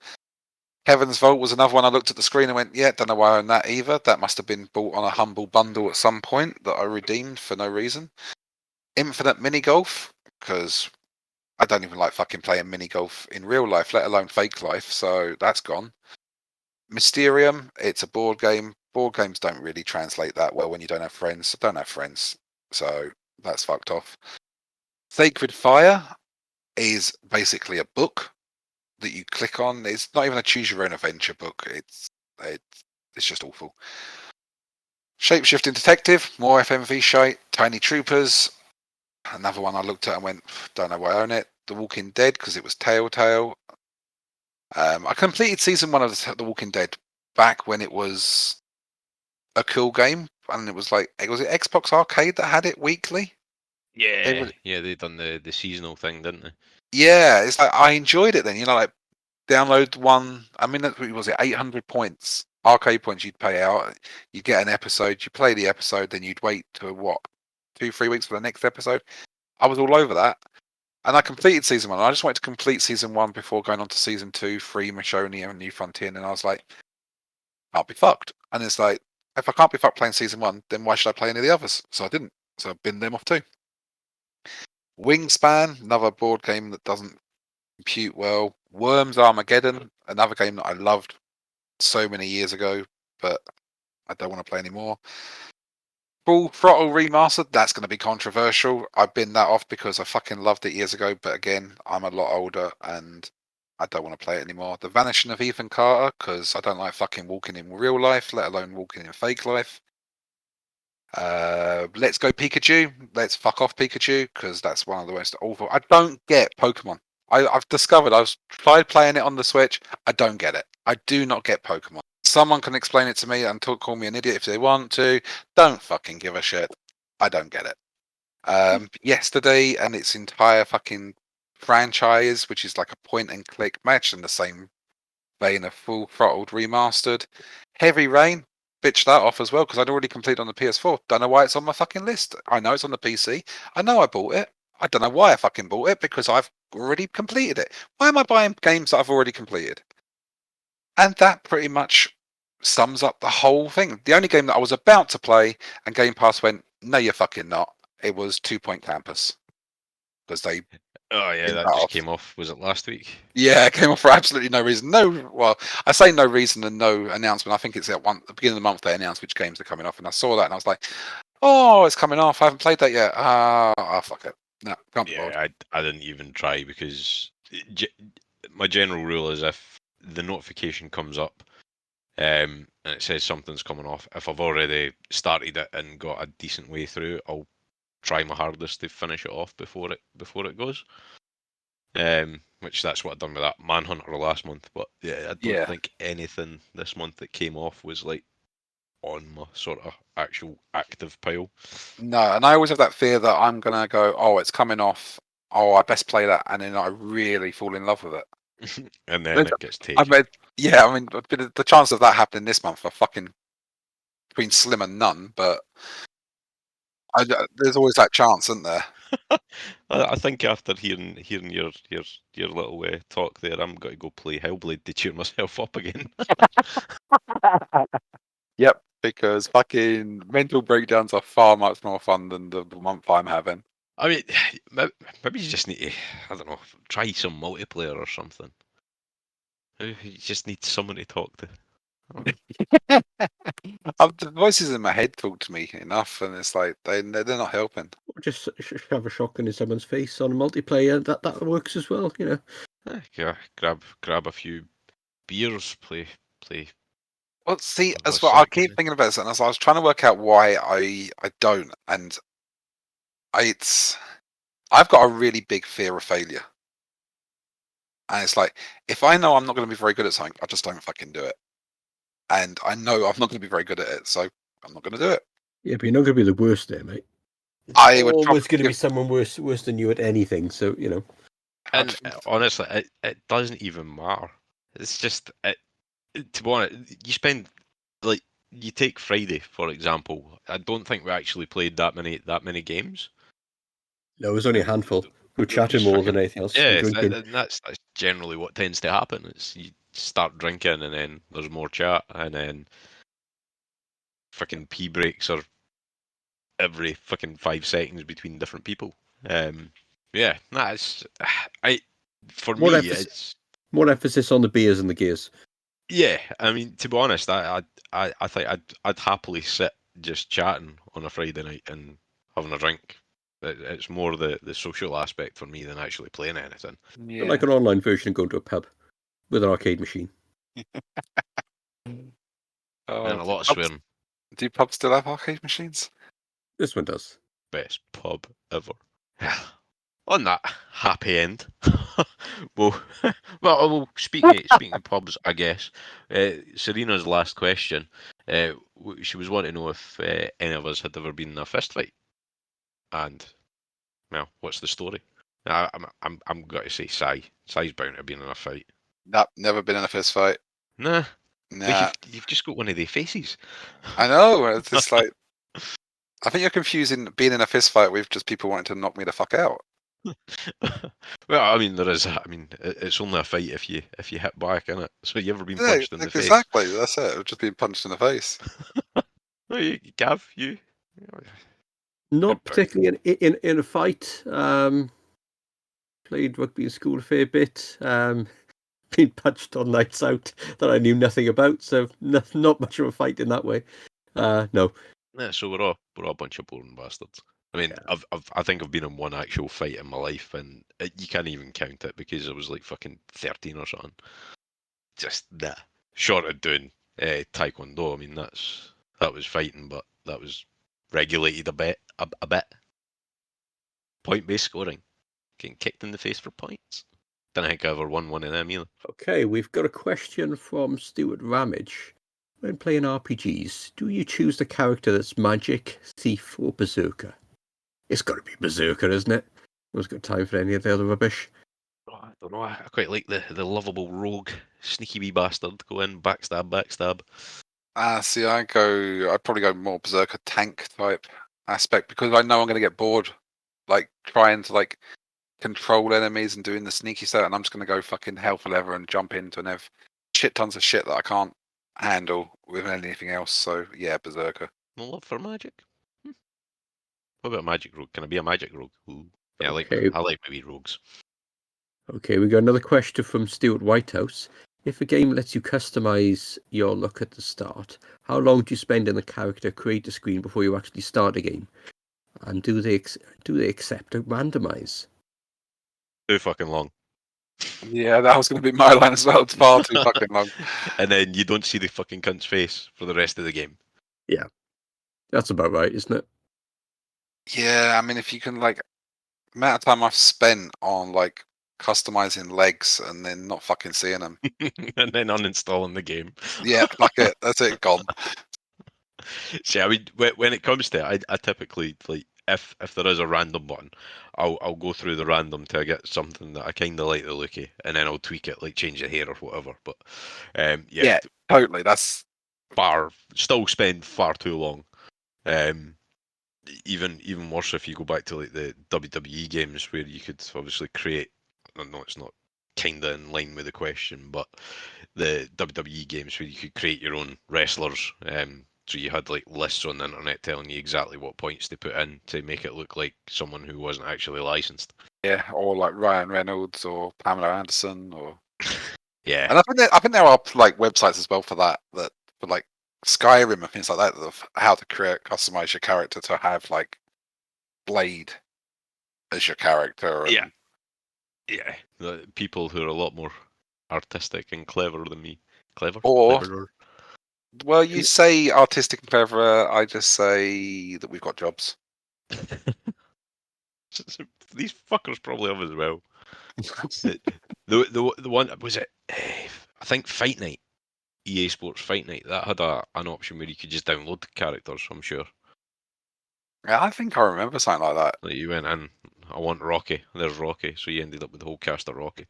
Heaven's Vault was another one I looked at the screen and went, yeah, don't know why I own that either. That must have been bought on a humble bundle at some point that I redeemed for no reason. Infinite Mini Golf, because I don't even like fucking playing mini golf in real life, let alone fake life, so that's gone. Mysterium, it's a board game. Board games don't really translate that well when you don't have friends. I don't have friends, so that's fucked off. Sacred Fire is basically a book that you click on. It's not even a choose your own adventure book. It's just awful. Shapeshifting Detective, more FMV shite. Tiny Troopers, another one I looked at and went, don't know why I own it. The Walking Dead, because it was Telltale. I completed season 1 of The Walking Dead back when it was a cool game, and it was it Xbox Arcade that had it weekly? Yeah, they done the seasonal thing, didn't they? Yeah, it's like I enjoyed it then. Download one. I mean, was it 800 points? Arcade points you'd pay out. You'd get an episode. You play the episode, then you'd wait to 2-3 weeks for the next episode. I was all over that, and I completed season 1. I just wanted to complete season 1 before going on to season 2, Free Michonne and New Frontier, and I was like, I'll be fucked. And it's like, if I can't be fucked playing season 1, then why should I play any of the others? So I didn't. So I've binned them off too. Wingspan, another board game that doesn't compute well. Worms Armageddon, another game that I loved so many years ago, but I don't want to play anymore. Full Throttle Remastered, that's going to be controversial. I've binned that off because I fucking loved it years ago, but again, I'm a lot older and I don't want to play it anymore. The Vanishing of Ethan Carter, because I don't like fucking walking in real life, let alone walking in fake life. Let's Go Pikachu. Let's fuck off Pikachu, because that's one of the most awful. I don't get Pokemon. I've discovered I've tried playing it on the Switch. I don't get it. I do not get Pokemon. Someone can explain it to me and call me an idiot if they want to. Don't fucking give a shit. I don't get it. Yesterday and its entire fucking franchise, which is like a point and click match in the same vein of Full Throttled Remastered. Heavy Rain, bitched that off as well because I'd already completed on the PS4. Don't know why it's on my fucking list. I know it's on the PC. I know I bought it. I don't know why I fucking bought it because I've already completed it. Why am I buying games that I've already completed? And that pretty much sums up the whole thing. The only game that I was about to play and Game Pass went, no, you're fucking not. It was 2 Point Campus because they Oh yeah, in that that just off. came off. Was it last week? Yeah, it came off for absolutely no reason. No, well, I say no reason and no announcement. I think it's at the beginning of the month they announced which games are coming off, and I saw that and I was like, oh, it's coming off. I haven't played that yet. Fuck it. No, can't be bothered. Yeah, I didn't even try because my general rule is if the notification comes up and it says something's coming off, if I've already started it and got a decent way through, I'll try my hardest to finish it off before it goes. Which that's what I've done with that Manhunter last month. But yeah, I don't Yeah. think anything this month that came off was like on my sort of actual active pile. No, and I always have that fear that I'm gonna go, oh, it's coming off. Oh, I best play that, and then I really fall in love with it. And then it gets I taken. mean, yeah, I mean, the chance of that happening this month are fucking between slim and none. But there's always that chance, isn't there? I think after hearing your little talk there, I'm going to go play Hellblade to cheer myself up again. Yep, because fucking mental breakdowns are far much more fun than the month I'm having. I mean, maybe you just need to, I don't know, try some multiplayer or something. You just need someone to talk to. The voices in my head talk to me enough, and it's like they're not helping. Or just shove a shotgun in someone's face on a multiplayer. That works as well, you know. Yeah, grab a few beers, play. Well, see, I've got as well, I keep something. thinking about this, and as I was trying to work out why I don't, and I've got a really big fear of failure, and it's like if I know I'm not going to be very good at something, I just don't fucking do it, and I know I'm not going to be very good at it, so I'm not going to do it. Yeah, but you're not going to be the worst there, mate. I would always going to be give- someone worse than you at anything. So you know. And honestly, it doesn't even matter. It's just to be honest, you spend like you take Friday for example. I don't think we actually played that many games. No, it was only a handful. We're Just chatting more than fucking- anything else. Yeah, We're drinking. and that's generally what tends to happen. It's you start drinking and then there's more chat and then fucking pee breaks are every fucking 5 seconds between different people. Yeah, that's for More me emphasis- More emphasis on the beers and the gears. yeah. I mean, to be honest, I think I'd happily sit just chatting on a Friday night and having a drink. It's more the social aspect for me than actually playing anything. But like an online version of going to a pub with an arcade machine. And a lot of swearing. Do pubs still have arcade machines? This one does. Best pub ever. On that happy end, speaking of pubs, I guess Serena's last question. She was wanting to know if any of us had ever been in a fist fight, and well, what's the story? I'm going to say Cy's bound to be in a fight. Nope, never been in a fist fight. Nah, Nah, you've just got one of their faces. I know. It's just like I think you're confusing being in a fist fight with just people wanting to knock me the fuck out. Well, I mean, there is. I mean, it's only a fight if you hit back, innit? So you ever been Yeah, punched in the face? exactly. That's it. I've just been punched in the face. No, Gav, you. Not particularly in a fight. Played rugby in school a fair bit. Been punched on nights out that I knew nothing about. So not much of a fight in that way. No. Yeah, so we're all a bunch of boring bastards. I mean, Yeah. I think I've been in one actual fight in my life, and you can't even count it because I was like fucking 13 or something. Just that. Short of doing taekwondo, I mean that was fighting, but that was regulated a bit. Point-based scoring, getting kicked in the face for points. Don't think I ever won one of them either. Okay, we've got a question from Stuart Ramage. When playing RPGs, do you choose the character that's magic, thief, or berserker? It's got to be berserker, isn't it? No one's got time for any of the other rubbish. Oh, I don't know. I quite like the lovable rogue, sneaky wee bastard. Go in, backstab. See, I'd probably go more berserker tank type aspect because I know I'm going to get bored, like trying to like control enemies and doing the sneaky stuff, and I'm just going to go fucking hell for leather and jump into and have shit tons of shit that I can't handle with anything else. So yeah, berserker. No love for magic. What about a magic rogue? Can I be a magic rogue? Ooh. Yeah, Okay. I like maybe rogues. Okay, we got another question from Stuart Whitehouse. If a game lets you customize your look at the start, how long do you spend in the character creator screen before you actually start a game? And do they accept a randomize? Too fucking long. Yeah, that was going to be my line as well. It's far too fucking long. And then you don't see the fucking cunt's face for the rest of the game. That's about right, isn't it? Yeah, I mean, if you can amount of time I've spent on customizing legs and then not fucking seeing them. And then uninstalling the game. Yeah, fuck it. That's it. Gone. See, I mean, when it comes to it, I typically if there is a random button, I'll go through the random till I get something that I kind of like the look of, and then I'll tweak it, like change the hair or whatever. But Yeah, totally. That's still spend far too long. Even worse if you go back to like the WWE games where you could obviously create. No, it's not kind of in line with the question, but the WWE games where you could create your own wrestlers. So you had like lists on the internet telling you exactly what points to put in to make it look like someone who wasn't actually licensed. yeah, or like Ryan Reynolds or Pamela Anderson or. Yeah, And I think there are websites as well for that for like Skyrim and things like that of how to customize your character to have like Blade as your character. And, yeah. The people who are a lot more artistic and clever than me. Or Cleverer. well, you say artistic and clever. I just say that we've got jobs. These fuckers probably have as well. The one was it? I think Fight Night, EA Sports Fight Night. That had an option where you could just download the characters. I'm sure. Yeah, I think I remember something like that. Like you went in, I want Rocky. There's Rocky. So you ended up with the whole cast of Rocky.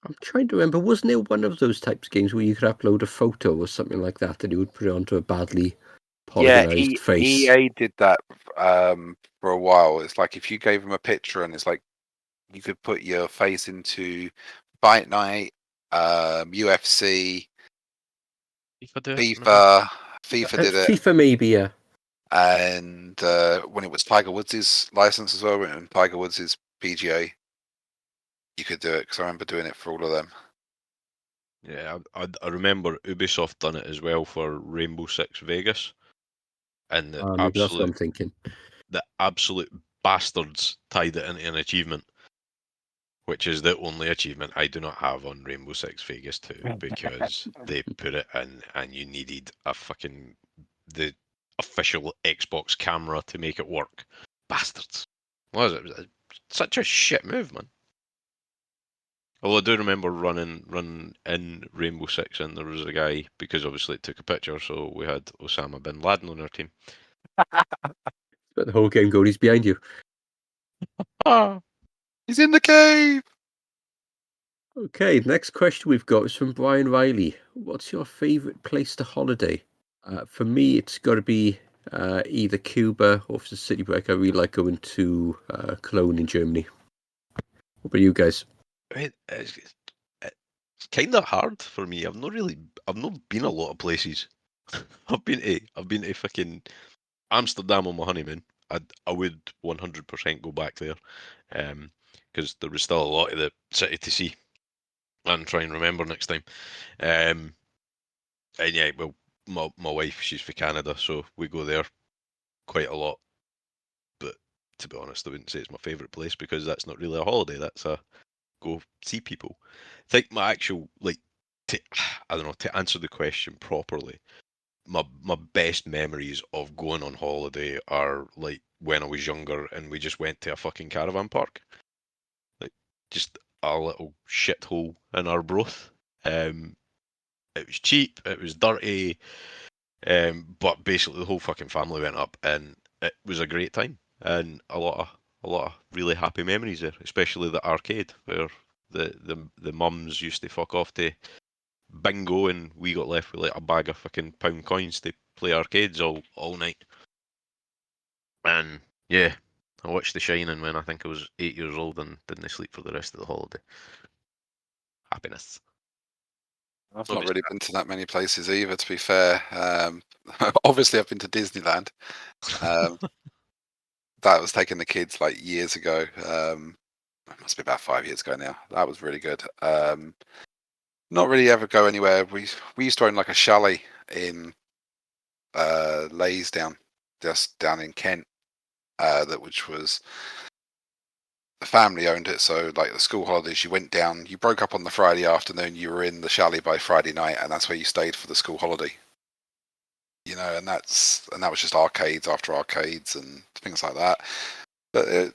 I'm trying to remember, wasn't it one of those types of games where you could upload a photo or something like that and you would put it onto a badly polygonized face? EA did that for a while. It's like if you gave them a picture and it's like you could put your face into Fight Night, UFC, FIFA do it, maybe? FIFA did it, FIFA maybe, yeah. and when it was Tiger Woods' license as well, when Tiger Woods' PGA, you could do it because I remember doing it for all of them. Yeah, I remember Ubisoft done it as well for Rainbow Six Vegas, and Maybe that's what I'm thinking. the absolute bastards tied it into an achievement, which is the only achievement I do not have on Rainbow Six Vegas 2 because they put it in and you needed the official Xbox camera to make it work. Bastards. What was it? It was such a shit move, man. Although I do remember running in Rainbow Six and there was a guy, because obviously it took a picture, so we had Osama bin Laden on our team. But the whole game going, he's behind you. He's in the cave. Okay, the next question we've got is from Brian Riley. What's your favourite place to holiday? For me, it's got to be either Cuba or if it's a city break. I really like going to Cologne in Germany. What about you guys? It's kind of hard for me. I've not been a lot of places. I've been to fucking Amsterdam on my honeymoon. I would 100% go back there, because there was still a lot of the city to see and try and remember next time. And yeah, well, my wife, she's from Canada, so we go there quite a lot. But to be honest, I wouldn't say it's my favourite place because that's not really a holiday. That's a go see people. I think my actual to answer the question properly, my best memories of going on holiday are like when I was younger and we just went to a fucking caravan park, like just a little shithole in Arbroath. It was cheap, it was dirty, but basically the whole fucking family went up and it was a great time and a lot of really happy memories there, especially the arcade where the mums used to fuck off to bingo and we got left with like a bag of fucking pound coins to play arcades all night. And yeah, I watched The Shining when I think I was 8 years old and didn't sleep for the rest of the holiday. Happiness. I've not really been to that many places either, to be fair. Obviously, I've been to Disneyland. That was taking the kids like years ago. must be about 5 years ago now. That was really good. Not really ever go anywhere. We used to own like a chalet in Laysdown, just down in Kent. Which was the family owned it. So like the school holidays, you went down. You broke up on the Friday afternoon. You were in the chalet by Friday night, and that's where you stayed for the school holiday. You know, and that was just arcades after arcades and things like that. But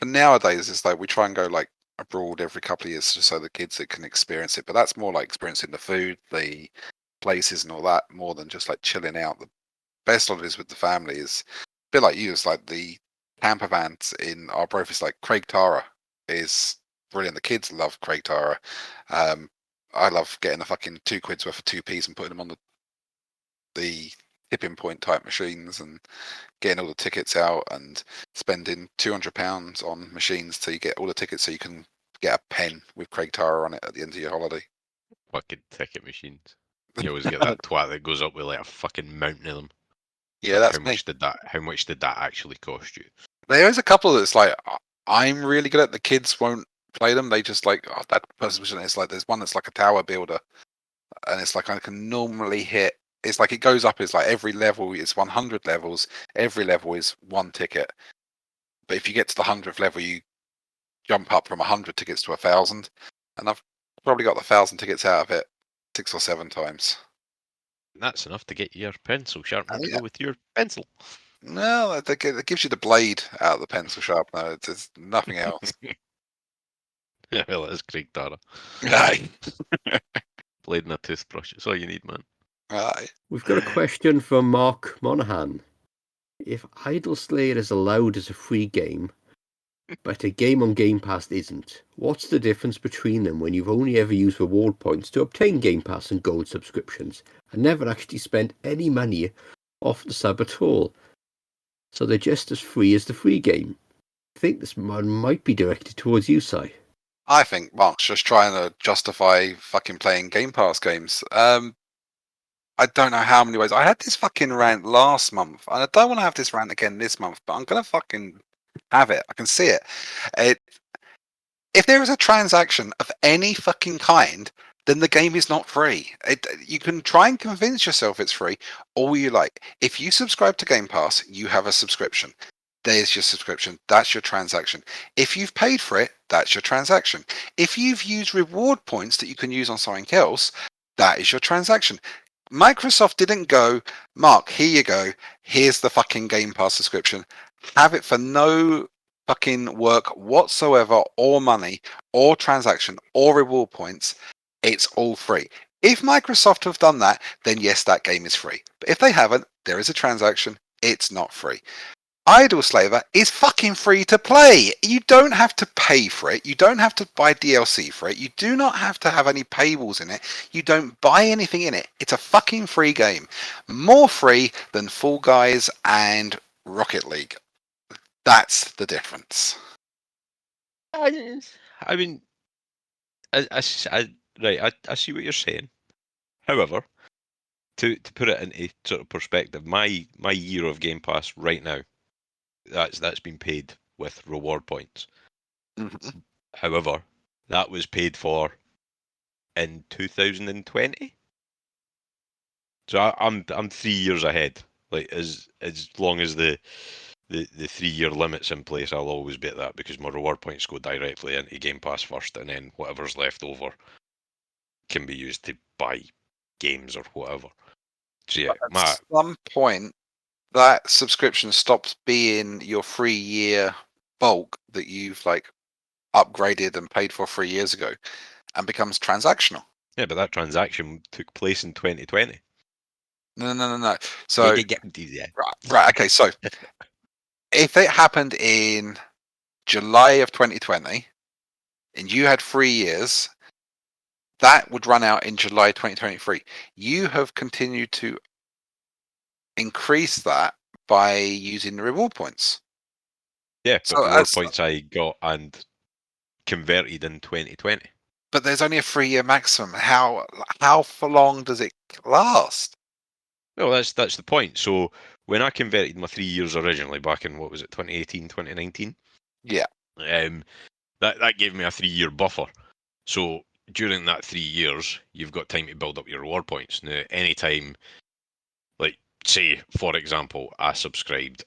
nowadays, it's like we try and go like abroad every couple of years just so the kids that can experience it. But that's more like experiencing the food, the places, and all that, more than just like chilling out. The best holidays with the family is a bit like you. It's like the camper vans in Arbroath. It's like Craig Tara is brilliant. The kids love Craig Tara. I love getting a fucking £2 worth of 2p's and putting them on the tipping point type machines and getting all the tickets out and spending £200 on machines till you get all the tickets so you can get a pen with Craig Tara on it at the end of your holiday. Fucking ticket machines. You always get that twat that goes up with like a fucking mountain of them. Yeah, Like, that's how much did that actually cost you? There is a couple that's like I'm really good at. The kids won't play them. They just like that person. It's like there's one that's like a tower builder, and it's like I can normally hit. It's like it goes up. It's like every level is 100 levels. Every level is 1 ticket. But if you get to the 100th level, you jump up from 100 tickets to 1,000. And I've probably got the 1,000 tickets out of it 6 or 7 times. That's enough to get your pencil sharpener to Yeah. go with your pencil. No, it gives you the blade out of the pencil sharpener. It's nothing else. Yeah, well, it's Craig Tara. Aye. Blade and a toothbrush. It's all you need, man. Aye. We've got a question from Mark Monaghan. If Idle Slayer is allowed as a free game, but a game on Game Pass isn't, what's the difference between them when you've only ever used reward points to obtain Game Pass and Gold subscriptions and never actually spent any money off the sub at all? So they're just as free as the free game. I think this one might be directed towards you, Si. I think Mark's just trying to justify fucking playing Game Pass games. I don't know how many ways. I had this fucking rant last month, and I don't want to have this rant again this month, but I'm gonna fucking have it. I can see it. If there is a transaction of any fucking kind, then the game is not free. You can try and convince yourself it's free all you like. If you subscribe to Game Pass, you have a subscription. There's your subscription. That's your transaction. If you've paid for it, that's your transaction. If you've used reward points that you can use on something else, that is your transaction. Microsoft didn't go, Mark, here you go. Here's the fucking Game Pass subscription. Have it for no fucking work whatsoever, or money, or transaction, or reward points. It's all free. If Microsoft have done that, then yes, that game is free. But if they haven't, there is a transaction. It's not free. Idle Slaver is fucking free to play. You don't have to pay for it. You don't have to buy DLC for it. You do not have to have any paywalls in it. You don't buy anything in it. It's a fucking free game. More free than Fall Guys and Rocket League. That's the difference. I mean, I see what you're saying. However, to put it into sort of perspective, my year of Game Pass right now, that's been paid with reward points. Mm-hmm. However, that was paid for in 2020. So I'm 3 years ahead. Like as long as the 3 year limit's in place, I'll always be at that because my reward points go directly into Game Pass first, and then whatever's left over can be used to buy games or whatever. So yeah, At some point, that subscription stops being your 3 year bulk that you've like upgraded and paid for 3 years ago, and becomes transactional. yeah, but that transaction took place in 2020. No. So Yeah. right. Okay. So if it happened in July of 2020, and you had 3 years, that would run out in July 2023. You have continued to increase that by using the reward points. Yeah, but So reward points I got and converted in 2020. But there's only a 3 year maximum. How for long does it last? Well, that's the point. So when I converted my 3 years originally back in, what was it, 2018, 2019? Yeah. That gave me a 3-year buffer. So during that 3 years, you've got time to build up your reward points. Now, anytime, like, say, for example, I subscribed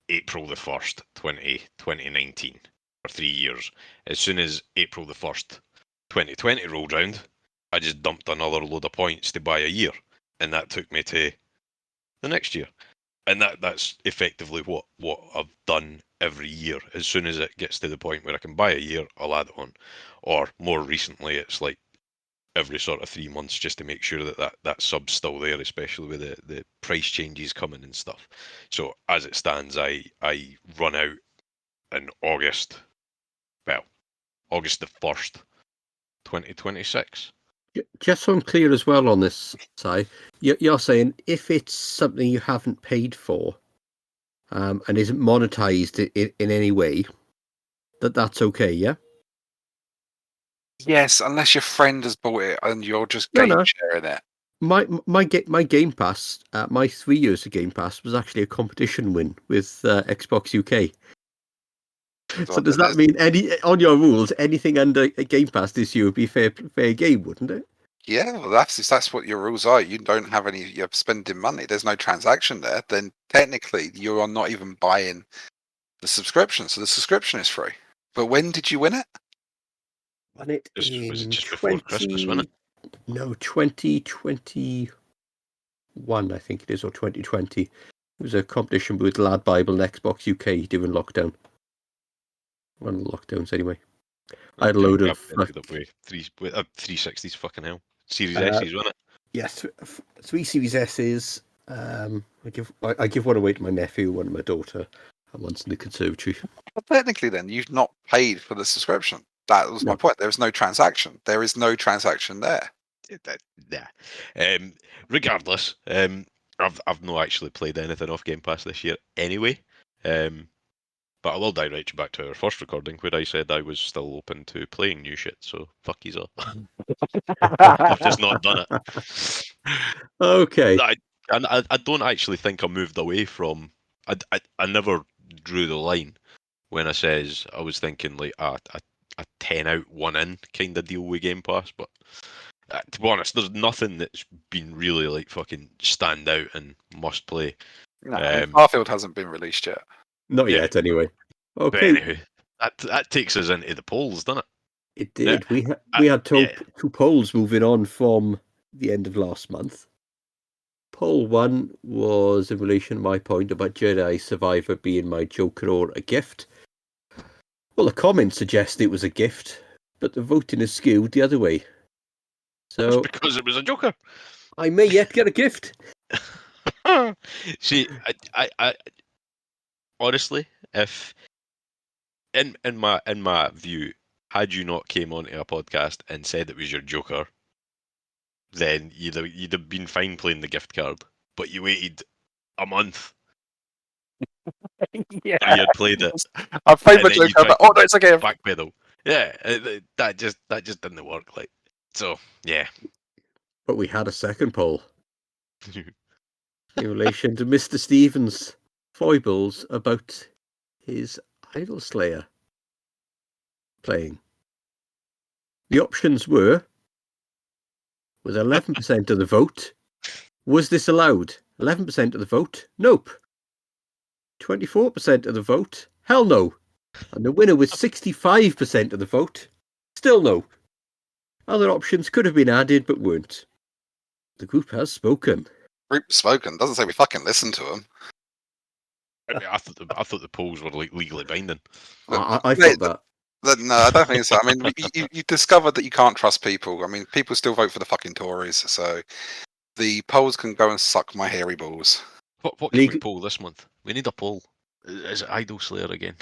April the 1st, 2019, for 3 years. As soon as April the 1st, 2020 rolled round, I just dumped another load of points to buy a year. And that took me to the next year. And that's effectively what I've done every year. As soon as it gets to the point where I can buy a year, I'll add it on. Or more recently, it's like every sort of 3 months just to make sure that sub's still there, especially with the price changes coming and stuff. So as it stands, I run out in August the 1st, 2026. Just so I'm clear as well on this, Si, you're saying if it's something you haven't paid for and isn't monetized in any way, that's okay, yeah? Yes, unless your friend has bought it and you're just No, game no. sharing it. My Game Pass, my 3 years of Game Pass was actually a competition win with Xbox UK. So does that mean on your rules, anything under a Game Pass this year would be fair game, wouldn't it? Yeah, well, that's what your rules are. You don't have any. You're spending money. There's no transaction there. Then technically, you are not even buying the subscription. So the subscription is free. But when did you win it? Won it Was it in just before Christmas, wasn't it? No, 2021, I think it is, or 2020. It was a competition with Lad Bible and Xbox UK during lockdown. One of the lockdowns, anyway. I had a load of... ended up with 360s, fucking hell. Series S's, wasn't it? Yes, 3 Series S's. I give one away to my nephew, one to my daughter, and one's in the conservatory. Well, technically, then you've not paid for the subscription. That was my point. There is no transaction. There is no transaction there. Yeah. Regardless, I've not actually played anything off Game Pass this year anyway. But I will direct you back to our first recording where I said I was still open to playing new shit. So fuck yous all. I've just not done it. Okay. I don't actually think I moved away from. I never drew the line when I says I was thinking like a 10 out 1 in kind of deal with Game Pass, but to be honest, there's nothing that's been really like fucking stand out and must play. No, Starfield hasn't been released yet. Not yet, anyway. Okay. But anyway, that takes us into the polls, doesn't it? It did. Yeah. We had two polls moving on from the end of last month. Poll 1 was in relation to my point about Jedi Survivor being my Joker or a gift. Well, the comments suggest it was a gift, but the voting is skewed the other way. So that's because it was a Joker. I may yet get a gift. See, I honestly, if in my view, had you not came onto a podcast and said it was your Joker, then you'd have been fine playing the gift card. But you waited a month. Yeah, and you had played it. I played my Joker, but oh no, it's okay. Backpedal. Yeah, that just didn't work. Like, so yeah. But we had a second poll in relation to Mr. Stevens' foibles about his Idol Slayer playing. The options were: was 11% of the vote. Was this allowed? 11% of the vote. Nope. 24% of the vote. Hell no. And the winner was 65% of the vote. Still no. Other options could have been added but weren't. The group has spoken. Group spoken doesn't say we fucking listen to them. I mean, I thought the polls were like legally binding. I thought that. No, I don't think so. I mean, you discovered that you can't trust people. I mean, people still vote for the fucking Tories, so the polls can go and suck my hairy balls. What can we poll this month? We need a poll. Is it Idol Slayer again?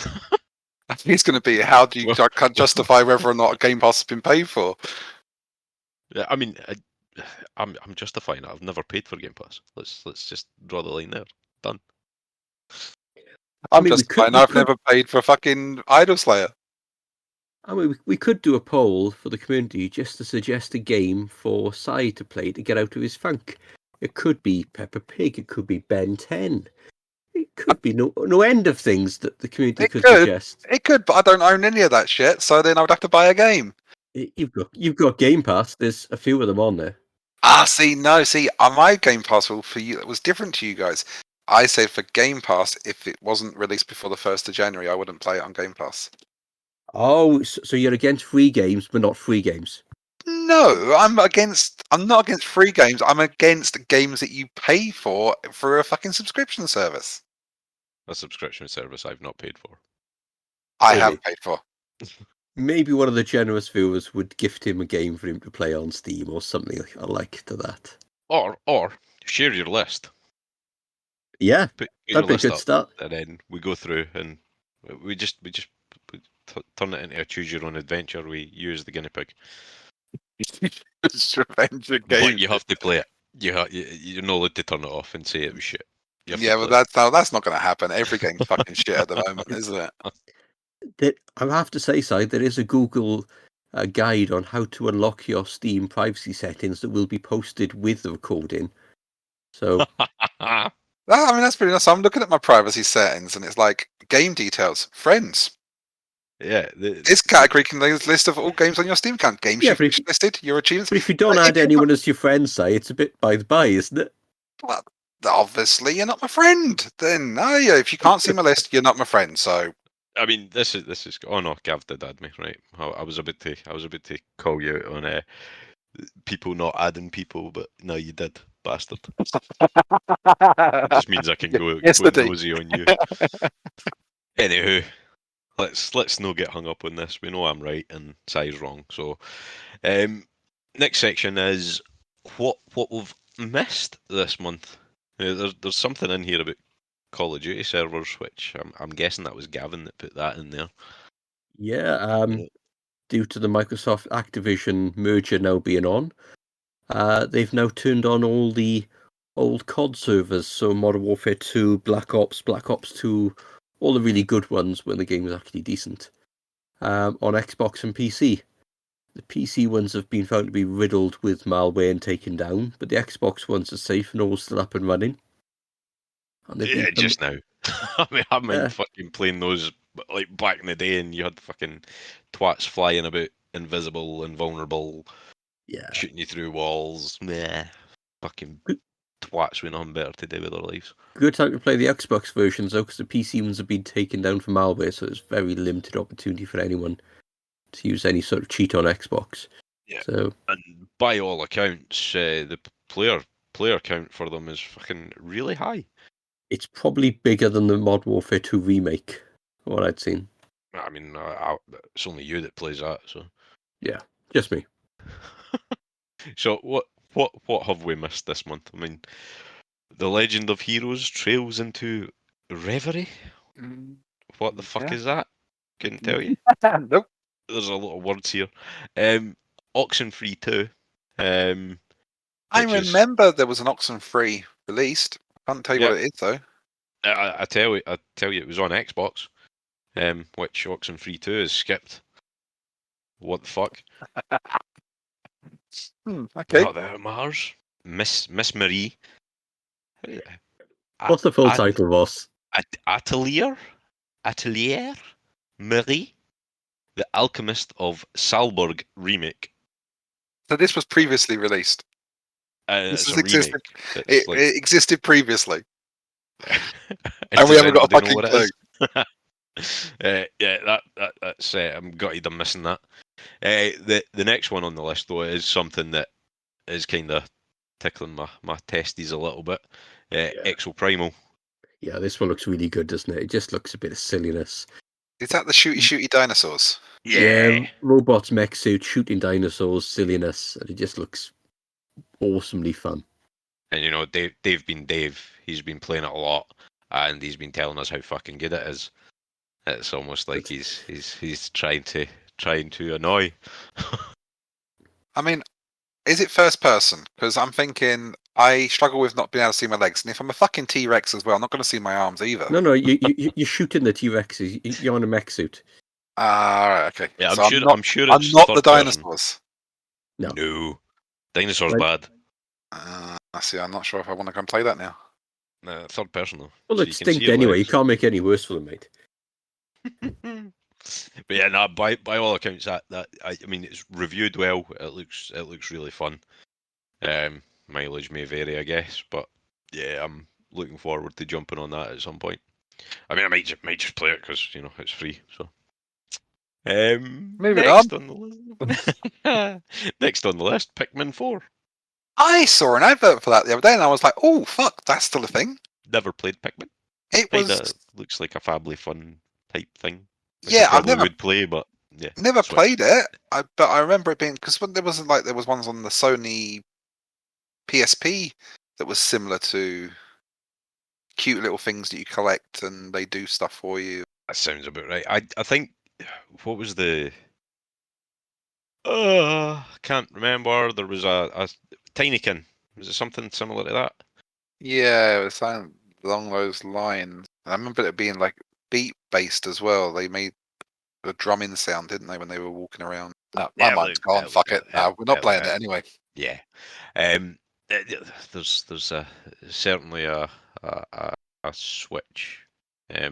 I think it's going to be how do you justify whether or not a Game Pass has been paid for? Yeah, I mean, I'm justifying it. I've never paid for Game Pass. Let's just draw the line there. Done. I'm justifying I've never paid for fucking Idol Slayer. I mean, we could do a poll for the community just to suggest a game for Si to play to get out of his funk. It could be Peppa Pig. It could be Ben 10. It could be no end of things that the community It could could. suggest. It could, but I don't own any of that shit, so then I would have to buy a game. You've got Game Pass. There's a few of them on there. See, my Game Pass rule for you was different to you guys. I said for Game Pass, if it wasn't released before the 1st of January, I wouldn't play it on Game Pass. Oh, so you're against free games, but not free games. No, I'm not against free games. I'm against games that you pay for a fucking subscription service. A subscription service I've not paid for. I Maybe. have paid for. Maybe one of the generous viewers would gift him a game for him to play on Steam or something like to that. Or share your list. Yeah, Put that'd be a list good up, start. and then we go through and we just turn it into a choose your own adventure. We use the guinea pig. It's revenge a game. But you have to play it. You're not allowed to turn it off and say it was shit. Yeah, but that's not going to happen. Every game's fucking shit at the moment, isn't it? I have to say, Si, there is a Google guide on how to unlock your Steam privacy settings that will be posted with the recording. So I mean, that's pretty nice. I'm looking at my privacy settings, and it's like game details, friends. Yeah, This category can list of all games on your Steam account. Games Yeah, you've listed, your achievements. but if you don't add anyone as your friend, Si, it's a bit by the by, isn't it? Well, obviously you're not my friend. Then yeah, if you can't see my list, you're not my friend. So I mean, this is. Oh no, Gav did add me, right? I was about to call you out on people not adding people, but no, you did, bastard. It just means I can go nosy on you. Anywho, let's not get hung up on this. We know I'm right and Si's wrong. So, next section is what we've missed this month. There's something in here about Call of Duty servers, which I'm guessing that was Gavin that put that in there. Yeah, due to the Microsoft Activision merger now being on, they've now turned on all the old COD servers, so Modern Warfare 2, Black Ops 2, all the really good ones when the game was actually decent, on Xbox and PC. The PC ones have been found to be riddled with malware and taken down, but the Xbox ones are safe and all still up and running. And Yeah, just now. I mean, fucking playing those like back in the day, and you had fucking twats flying about, invisible, invulnerable, shooting you through walls. Meh, fucking twats with nothing better to do with their lives. Good time to play the Xbox versions though, because the PC ones have been taken down for malware, so there's very limited opportunity for anyone to use any sort of cheat on Xbox. Yeah. So, and by all accounts, the player count for them is fucking really high. It's probably bigger than the Modern Warfare 2 remake, what I'd seen. I mean, it's only you that plays that, so. Yeah, just me. So what have we missed this month? I mean, The Legend of Heroes trails into reverie. What the fuck is that? Couldn't tell you. Nope. There's a lot of words here. Oxenfree 2. I remember there was an Oxenfree released. I can't tell you what it is though. I tell you, it was on Xbox. Which Oxenfree 2 is skipped. What the fuck? Okay. Not that it matters. Miss Marie. What's the full title, boss? Atelier Marie, The Alchemist of Salzburg remake. So this was previously released. This is existed. It existed previously. And we haven't got a fucking clue. Yeah, that's I'm gutted I'm missing that. The next one on the list though is something that is kind of tickling my testes a little bit. Exoprimal. Yeah, this one looks really good, doesn't it? It just looks a bit of silliness. Is that the shooty dinosaurs? Yeah. Robots, mech suits, shooting dinosaurs, silliness, and it just looks awesomely fun. And you know, Dave been Dave. He's been playing it a lot, and he's been telling us how fucking good it is. It's almost like he's trying to annoy. I mean, is it first person? Because I'm thinking I struggle with not being able to see my legs, and if I'm a fucking T-Rex as well, I'm not going to see my arms either. No, you're shooting the T-Rexes. You're on a mech suit. Right, okay. Yeah, so I'm sure it's not the dinosaurs. No, dinosaurs bad. I see. I'm not sure if I want to go and play that now. Third person though. Well, so it's you can see distinct your anyway. You legs. can't make any worse for them, mate. But yeah, no, by all accounts, that I mean it's reviewed well. It looks really fun. Mileage may vary, I guess, but yeah, I'm looking forward to jumping on that at some point. I mean, I might just play it because it's free. So, Moving on. next on the list, next on the list, Pikmin 4. I saw an advert for that the other day, and I was like, "Oh fuck, that's still a thing." Never played Pikmin. It was. Kinda looks like a family fun type thing. Which Yeah, I probably would play, but yeah, never Switch. played it. But I remember it being because when there was ones on the Sony PSP that was similar to cute little things that you collect and they do stuff for you. That sounds about right. I think what was the can't remember. There was a Tinykin. Was it something similar to that? Yeah, it was something along those lines. I remember it being like beat based as well. They made a drumming sound, didn't they, when they were walking around? No, my mind's gone. Fuck it. No, we're not playing it anyway. Yeah. There's certainly a Switch. Yeah.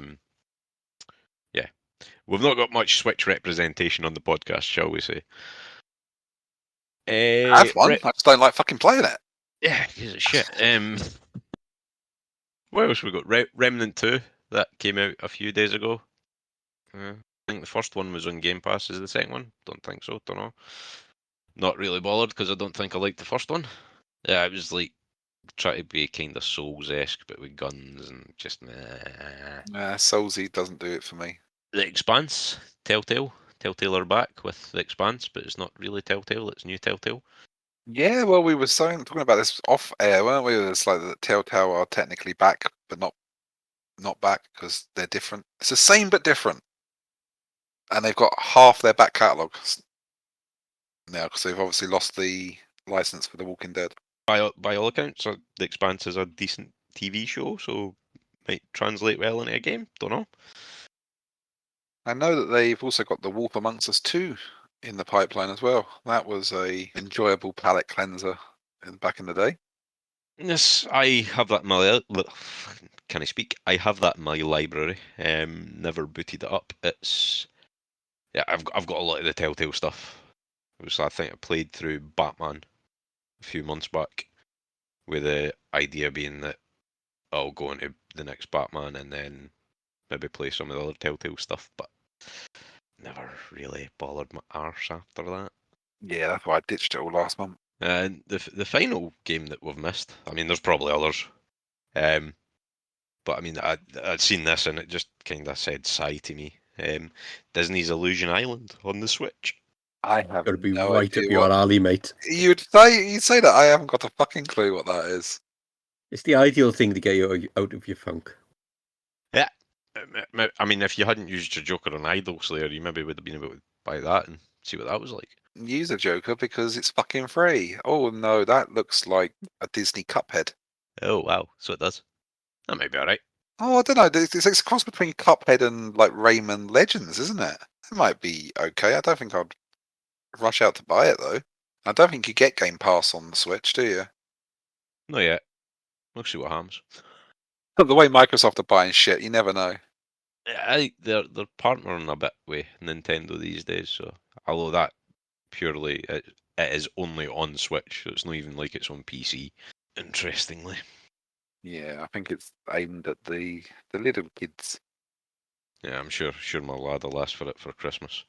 We've not got much Switch representation on the podcast, shall we say? I have one. I just don't like fucking playing it. Yeah, because it's shit. What else we got? Remnant 2 that came out a few days ago. I think the first one was on Game Pass. Is the second one? Don't think so. Don't know. Not really bothered because I don't think I liked the first one. Yeah, it was like trying to be kind of Souls-esque, but with guns and just nah. Soulsy doesn't do it for me. The Expanse, Telltale are back with The Expanse, but it's not really Telltale. It's new Telltale. Yeah, well, we were talking about this off air, weren't we? It's like the Telltale are technically back, but not back because they're different. It's the same but different, and they've got half their back catalogue now because they've obviously lost the license for The Walking Dead. By all accounts, The Expanse is a decent TV show, so might translate well into a game. Don't know. I know that they've also got The Wolf Amongst Us 2 in the pipeline as well. That was a enjoyable palate cleanser back in the day. Yes, I have that in my. Can I speak? I have that in my library. Never booted it up. I've got a lot of the Telltale stuff. I think I played through Batman a few months back, with the idea being that I'll go into the next Batman and then maybe play some of the other Telltale stuff, but never really bothered my arse after that. Yeah, that's why I ditched it all last month. And the final game that we've missed, I mean, there's probably others, but I mean, I'd seen this and it just kind of said sigh to me. Disney's Illusion Island on the Switch. I have Got to be no right idea up your alley, mate. You'd say that. I haven't got a fucking clue what that is. It's the ideal thing to get you out of your funk. Yeah, I mean, if you hadn't used your Joker on Idol Slayer, you maybe would have been able to buy that and see what that was like. Use a Joker because it's fucking free. Oh no, that looks like a Disney Cuphead. Oh wow, so it does. That might be alright. Oh, I don't know. It's a cross between Cuphead and like Rayman Legends, isn't it? It might be okay. I don't think I'd rush out to buy it though. I don't think you get Game Pass on the Switch, do you? Not yet. We'll see what happens. The way Microsoft are buying shit, you never know. I think they're partnering a bit with Nintendo these days. So although that purely it is only on Switch, so it's not even like it's on PC. Interestingly. Yeah, I think it's aimed at the little kids. Yeah, I'm sure my lad will ask for it for Christmas.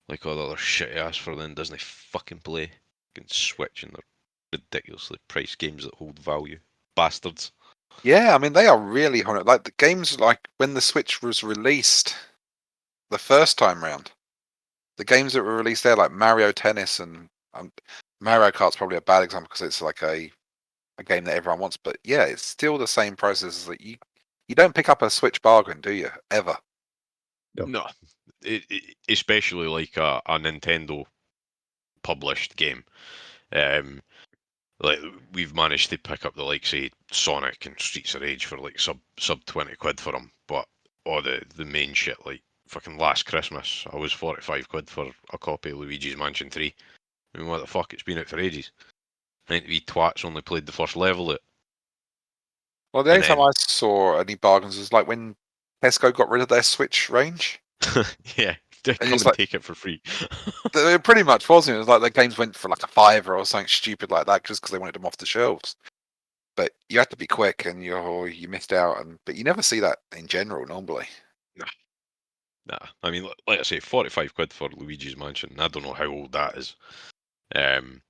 Like all the other shit he asked for, then doesn't he fucking play? Fucking Switch and their ridiculously priced games that hold value. Bastards. Yeah, I mean they are really horrible. Like the games, like when the Switch was released, the first time round, the games that were released there, like Mario Tennis and Mario Kart's probably a bad example because it's like a game that everyone wants. But yeah, it's still the same process as that you don't pick up a Switch bargain, do you? Ever? No. Especially like a Nintendo published game. Like we've managed to pick up the like say Sonic and Streets of Rage for like sub £20 for them, but all the main shit like fucking last Christmas I was £45 for a copy of Luigi's Mansion 3. I mean, what the fuck? It's been out for ages. I think the wee twats only played the first level of it. Well, the only And time then- I saw any bargains was like when Tesco got rid of their Switch range. yeah, they come it's and like- take it for free. It pretty much wasn't. It was like the games went for like a $5 or something stupid like that just because they wanted them off the shelves. But you had to be quick, and you missed out. But you never see that in general normally. Nah, I mean, like I say, 45 quid for Luigi's Mansion. I don't know how old that is. The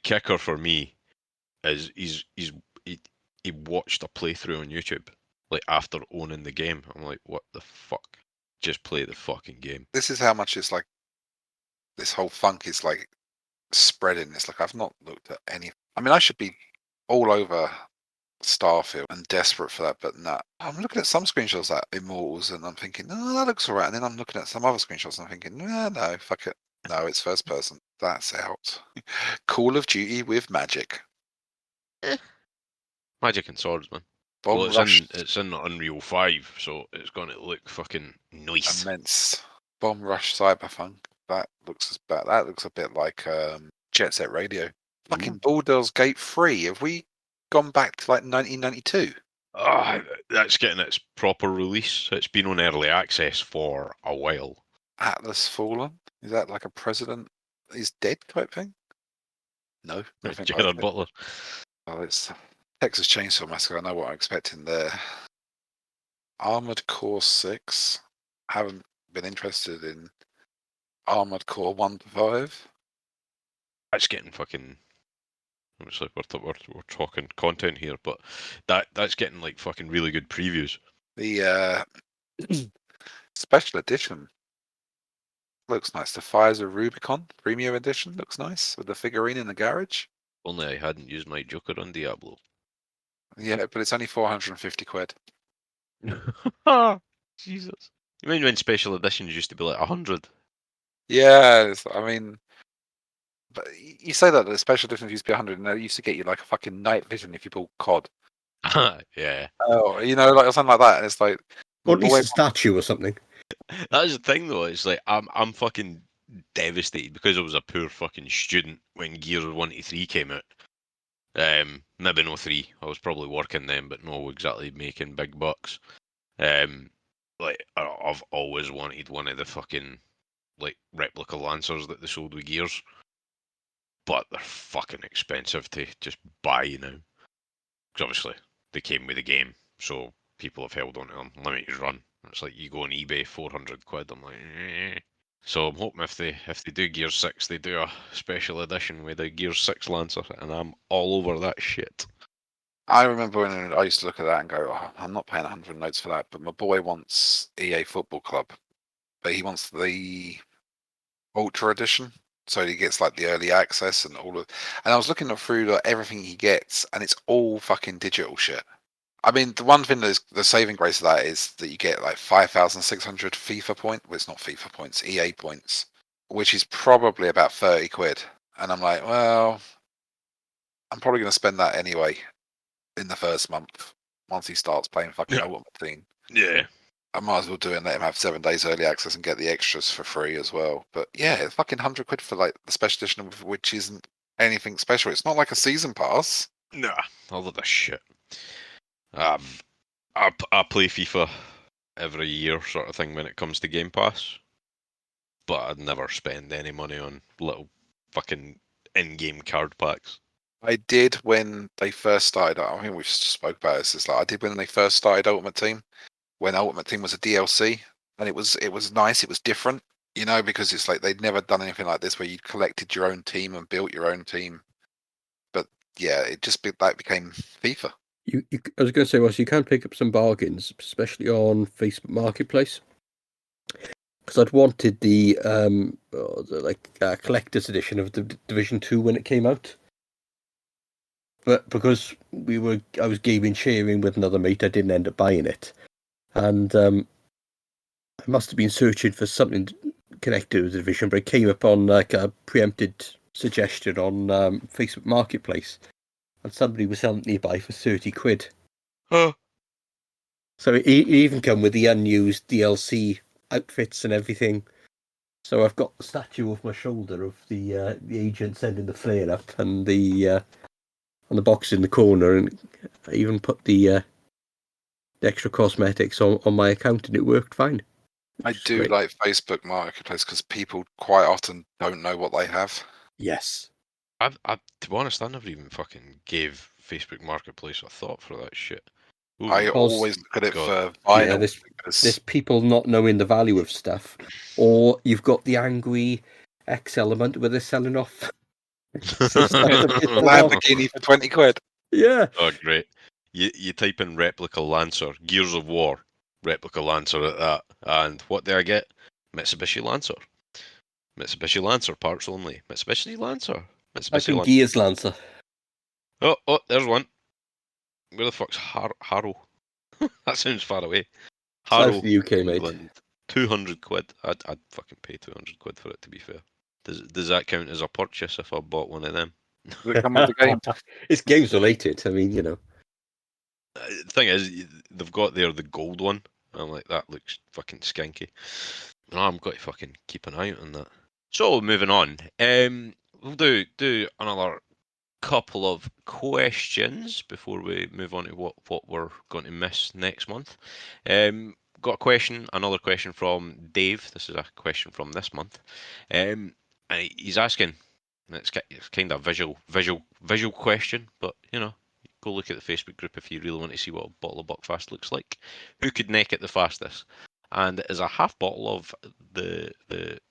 kicker for me is he watched a playthrough on YouTube like after owning the game. I'm like, what the fuck? Just play the fucking game. This is how much it's like. This whole funk is like spreading. It's like I've not looked at any. I mean, I should be all over Starfield and desperate for that, but nah. I'm looking at some screenshots at Immortals, and I'm thinking, oh, that looks alright. And then I'm looking at some other screenshots, and I'm thinking, no, fuck it. No, it's first person. That's out. Call of Duty with magic. Magic and swords, man. Bomb Well, Rush. it's in Unreal 5, so it's going to look fucking nice. Immense. Bomb Rush Cyberpunk. That looks a bit like Jet Set Radio. Fucking Baldur's Gate 3. Have we gone back to like 1992? Oh, that's getting its proper release. It's been on early access for a while. Atlas Fallen? Is that like a president is dead type thing? No, nothing like Gerard that. Butler. Oh, it's Texas Chainsaw Massacre. I know what I'm expecting there. Armored Core 6. Haven't been interested in Armored Core 1 to 5. That's getting fucking. Obviously, we're talking content here, but that's getting like fucking really good previews. The special edition looks nice. The Fires of Rubicon Premium Edition looks nice with the figurine in the garage. Only I hadn't used my Joker on Diablo. Yeah, but it's only 450 quid. Jesus. You mean when special editions used to be like 100? Yeah, I mean, but you say that the special editions used to be 100, and they used to get you like a fucking night vision if you bought COD. Yeah. Oh, like something like that, and it's like, Or at least boy, a statue or something. That's the thing though, it's like I'm fucking devastated because I was a poor fucking student when Gears 1 to 3 came out. Maybe no 3. I was probably working then, but no exactly making big bucks. Like I've always wanted one of the fucking like replica Lancers that they sold with Gears. But they're fucking expensive to just buy now. Because obviously they came with the game, so people have held on to them. Limited run. It's like you go on eBay, 400 quid. I'm like, eh. So I'm hoping if they do Gears 6, they do a special edition with a Gears 6 Lancer, and I'm all over that shit. I remember when I used to look at that and go, oh, I'm not paying 100 notes for that, but my boy wants EA Football Club, but he wants the Ultra Edition, so he gets like the early access and all of. And I was looking through like, everything he gets, and it's all fucking digital shit. I mean, the one thing that's the saving grace of that is that you get like 5,600 FIFA points. Well, it's not FIFA points, EA points, which is probably about 30 quid. And I'm like, well, I'm probably going to spend that anyway in the first month once he starts playing fucking Ultimate Team. Yeah. I might as well do it and let him have 7 days early access and get the extras for free as well. But yeah, it's fucking 100 quid for like the special edition, which isn't anything special. It's not like a season pass. Nah, all of this shit. I play FIFA every year, sort of thing, when it comes to Game Pass. But I'd never spend any money on little fucking in-game card packs. I did when they first started. I mean, we spoke about this. It's like I did when they first started Ultimate Team, when Ultimate Team was a DLC, and it was nice. It was different, because it's like they'd never done anything like this where you collected your own team and built your own team. But yeah, it just became FIFA. I was going to say, Ross, you can pick up some bargains, especially on Facebook Marketplace. Because I'd wanted the collector's edition of the Division 2 when it came out. But because I was gaming sharing with another mate, I didn't end up buying it. And I must have been searching for something connected with the Division, but it came up on like a preempted suggestion on Facebook Marketplace. And somebody was selling it by for 30 quid. Huh. So it even come with the unused DLC outfits and everything. So I've got the statue off my shoulder of the agent sending the flare up and the box in the corner, and I even put the extra cosmetics on my account, and it worked fine. I which is do great. like Facebook Marketplace because people quite often don't know what they have. Yes. To be honest, I never even fucking gave Facebook Marketplace a thought for that shit. Ooh, I Because- always look at it God. for Yeah, vinyl there's because people not knowing the value of stuff, or you've got the angry X element where they're selling off. some stuff to people want. Lamborghini for 20 quid. Yeah, Oh, great. You type in replica Lancer, Gears of War, replica Lancer at that, and what do I get? Mitsubishi Lancer. Mitsubishi Lancer parts only. Mitsubishi Lancer. I Mitsubishi think Lancer. Gears Lancer. Oh, there's one. Where the fuck's Harrow? That sounds far away. South Harrow, of the UK, mate. England. 200 quid. I'd fucking pay 200 quid for it, to be fair. Does that count as a purchase if I bought one of them? Does it come with the game? It's games related. I mean, you know. The thing is, they've got there the gold one. I'm like, that looks fucking skanky. No, I'm going to fucking keep an eye out on that. So, moving on. We'll do another couple of questions before we move on to what we're going to miss next month. Got another question from Dave. This is a question from this month. And he's asking, and it's kind of a visual question, but you know, go look at the Facebook group if you really want to see what a bottle of Buckfast looks like. Who could neck it the fastest? And it is a half bottle of the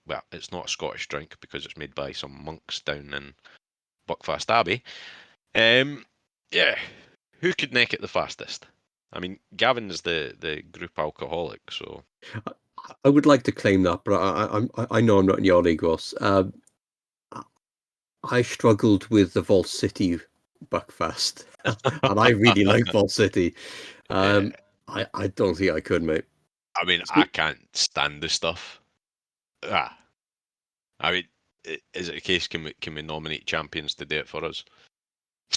well, it's not a Scottish drink because it's made by some monks down in Buckfast Abbey. Yeah, who could neck it the fastest? I mean, Gavin's the group alcoholic, so I would like to claim that, but I know I'm not in your league, Ross. I struggled with the Vault City Buckfast, and I really like Vault City. yeah. I don't think I could, mate. I mean, I can't stand the stuff. I mean, is it a case? Can we nominate champions to do it for us?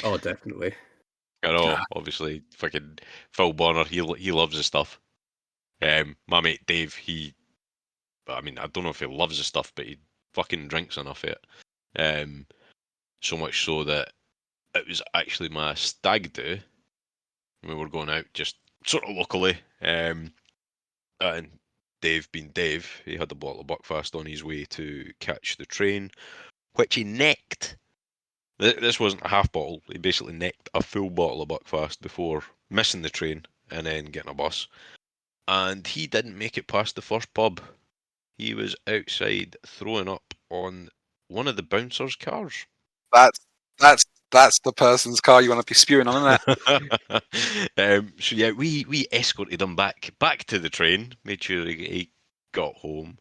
Oh, definitely. I know, obviously, fucking Phil Bonner, he loves the stuff. My mate Dave, I mean, I don't know if he loves the stuff, but he fucking drinks enough of it. So much so that it was actually my stag do. We were going out just sort of locally, and Dave, being Dave, he had a bottle of Buckfast on his way to catch the train, which he necked. This wasn't a half bottle. He basically necked a full bottle of Buckfast before missing the train and then getting a bus. And he didn't make it past the first pub. He was outside throwing up on one of the bouncers' cars. That's the person's car you want to be spewing on, isn't it? So yeah, we escorted him back to the train, made sure he got home,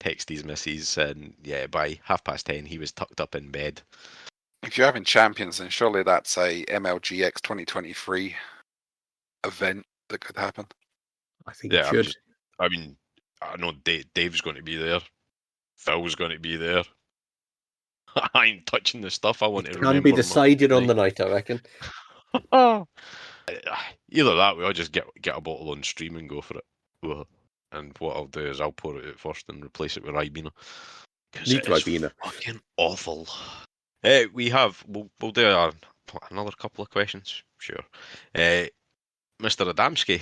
texted his missus, and yeah, by 10:30 he was tucked up in bed. If you're having champions, then surely that's a MLGX 2023 event that could happen. I think Yeah, it should. I mean, I know Dave's going to be there. Phil's going to be there. I ain't touching the stuff. I want It to can remember. be decided on the night, I reckon. Either that way, I'll just get a bottle on stream and go for it. Ugh. And what I'll do is I'll pour it out first and replace it with Ribena. Because Need it is Ribena. fucking awful. We'll do another couple of questions, sure. Mr. Adamski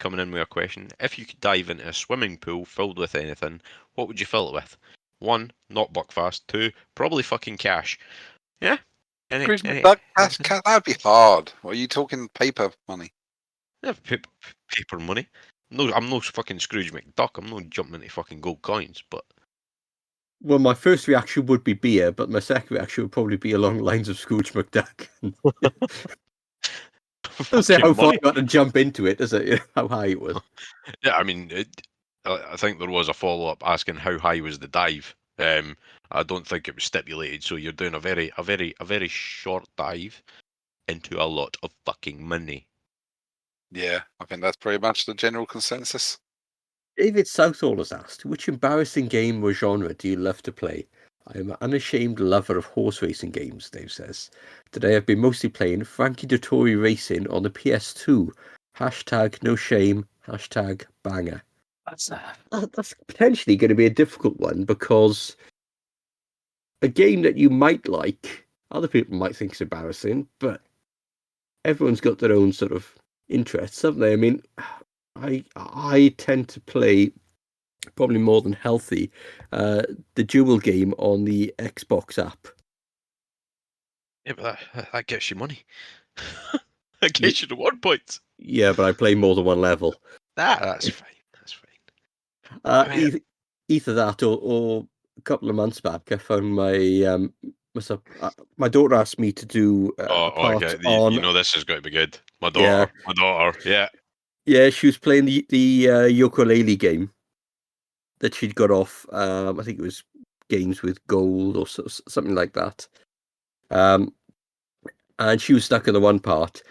coming in with a question. If you could dive into a swimming pool filled with anything, what would you fill it with? 1, not Buckfast. 2, probably fucking cash. Yeah? That'd be hard. Or are you talking paper money? Yeah, paper money. No, I'm no fucking Scrooge McDuck. I'm not jumping into fucking gold coins, but Well, my first reaction would be beer, but my second reaction would probably be along the lines of Scrooge McDuck. Doesn't say how far money. you got to jump into it, does it? How high it was. Yeah, I mean, I think there was a follow up asking how high was the dive. I don't think it was stipulated, so you're doing a very short dive into a lot of fucking money. Yeah, I think that's pretty much the general consensus. David Southall has asked, which embarrassing game or genre do you love to play? I am an unashamed lover of horse racing games, Dave says. Today I've been mostly playing Frankie Dettori Racing on the PS2. Hashtag no shame, hashtag banger. That's potentially going to be a difficult one because a game that you might like, other people might think is embarrassing, but everyone's got their own sort of interests, haven't they? I mean, I tend to play probably more than healthy the dual game on the Xbox app. Yeah, but that gets you money. That gets you reward points. Yeah, but I play more than one level. That's fine. That's fine. I mean, Either that or a couple of months back, I found my daughter asked me to do a part okay. on. You know this is going to be good. My Yeah. daughter. Yeah. Yeah, she was playing the ukulele game that she'd got off. I think it was Games with Gold or something like that. And she was stuck in the one part.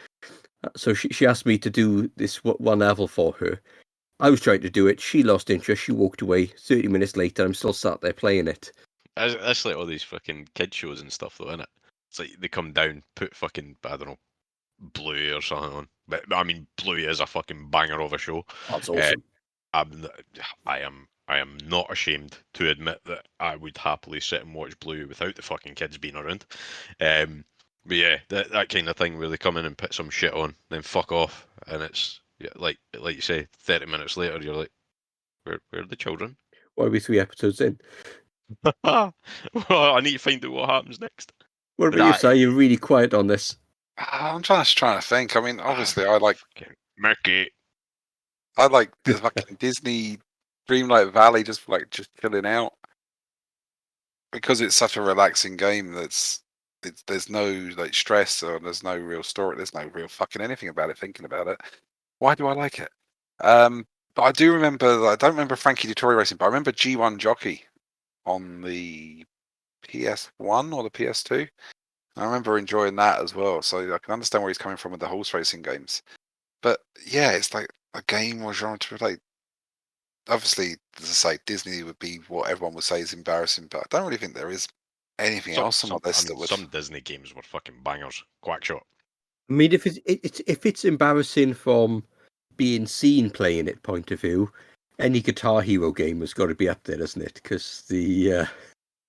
So she asked me to do this one level for her. I was trying to do it. She lost interest. She walked away. 30 minutes later, I'm still sat there playing it. That's like all these fucking kid shows and stuff, though, isn't it? It's like they come down, put fucking, I don't know, Bluey or something on. But I mean, Bluey is a fucking banger of a show. That's awesome. I am not ashamed to admit that I would happily sit and watch Bluey without the fucking kids being around. But yeah, that kind of thing where they come in and put some shit on, then fuck off, and it's like you say, 30 minutes later, you're like, where are the children? Why are we 3 episodes in? Well, I need to find out what happens next. What about you, Si? You're really quiet on this. I'm trying to think. I mean, obviously, I like Mickey. the fucking Disney Dreamlight Valley, just chilling out, because it's such a relaxing game. There's no like stress, or there's no real story. There's no real fucking anything about it. Thinking about it, why do I like it? But I do remember. I don't remember Frankie Dettori racing, but I remember G1 Jockey on the PS1 or the PS2. I remember enjoying that as well. So I can understand where he's coming from with the horse racing games. But yeah, it's like a game or genre to play. Obviously, as I say, Disney would be what everyone would say is embarrassing, but I don't really think there is anything else on my list that would. Some Disney games were fucking bangers. Quackshot. I mean, if it's embarrassing from being seen playing it point of view, any Guitar Hero game has got to be up there, hasn't it? Because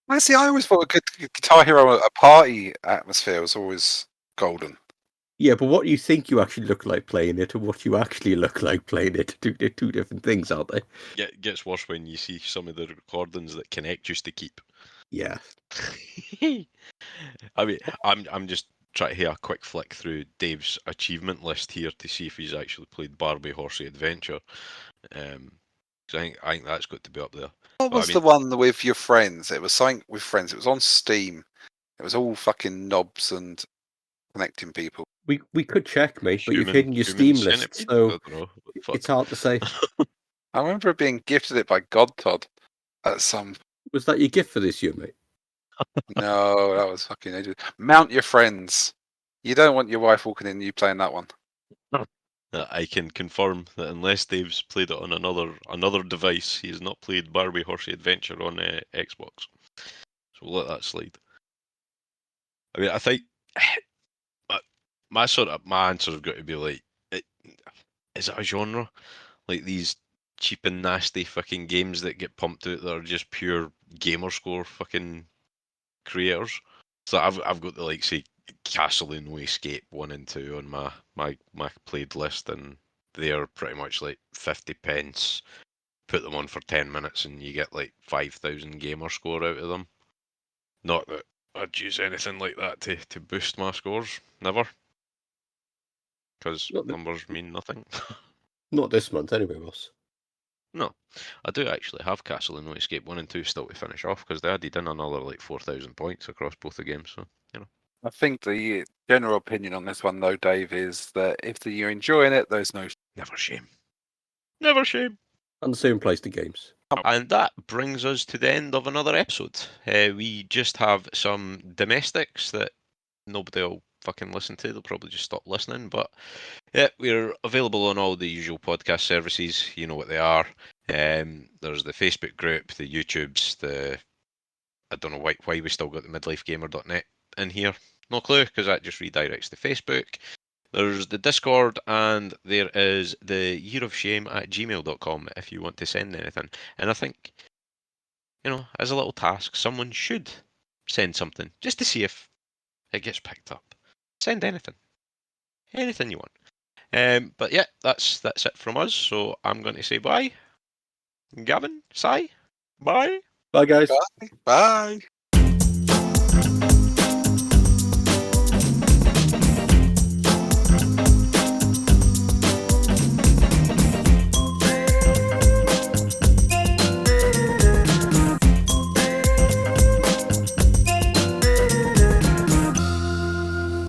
I see. I always thought a good Guitar Hero, a party atmosphere was always golden. yeah, but what you think you actually look like playing it, and what you actually look like playing it, they're two different things, aren't they? Gets worse when you see some of the recordings that Connect used to keep. Yeah. I mean, I'm just trying to hear a quick flick through Dave's achievement list here to see if he's actually played Barbie Horsey Adventure. So I think that's got to be up there. What was the one with your friends? It was something with friends. It was on Steam. It was all fucking knobs and connecting people. We could check, mate, but you've hidden your Steam list, so it's hard to say. I remember being gifted it by Godtod at some. Was that your gift for this year, mate? No, that was fucking ages. Mount your friends. You don't want your wife walking in and you playing that one. I can confirm that unless Dave's played it on another device, he has not played Barbie Horsey Adventure on Xbox. So we'll let that slide. I mean, I think my answer has got to be like, is it a genre? Like these cheap and nasty fucking games that get pumped out that are just pure gamer score fucking creators. So I've got the like say Castle and No Escape 1 and 2 on my played list, and they're pretty much like 50 pence. Put them on for 10 minutes and you get like 5,000 gamer score out of them. Not that I'd use anything like that to boost my scores. Never. Because numbers mean nothing. Not this month, anyway, Ross. No. I do actually have Castle and No Escape 1 and 2 still to finish off, because they added in another like 4,000 points across both the games, so, you know. I think the general opinion on this one, though, Dave, is that if you're enjoying it, there's no... Never shame. Never shame. And the same applies to games. And that brings us to the end of another episode. We just have some domestics that nobody will fucking listen to. They'll probably just stop listening. But yeah, we're available on all the usual podcast services. You know what they are. There's the Facebook group, the YouTubes, I don't know why we still got the midlifegamer.net in here. No clue, because that just redirects to Facebook. There's the Discord, and there is the yearofshame@gmail.com if you want to send anything. And I think, as a little task, someone should send something just to see if it gets picked up. Send anything. anything you want. But yeah, that's it from us. So I'm going to say bye. Gavin, Si, bye. Bye, guys. Bye.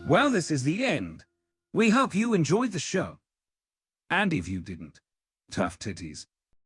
Well, this is the end. We hope you enjoyed the show. And if you didn't, tough titties.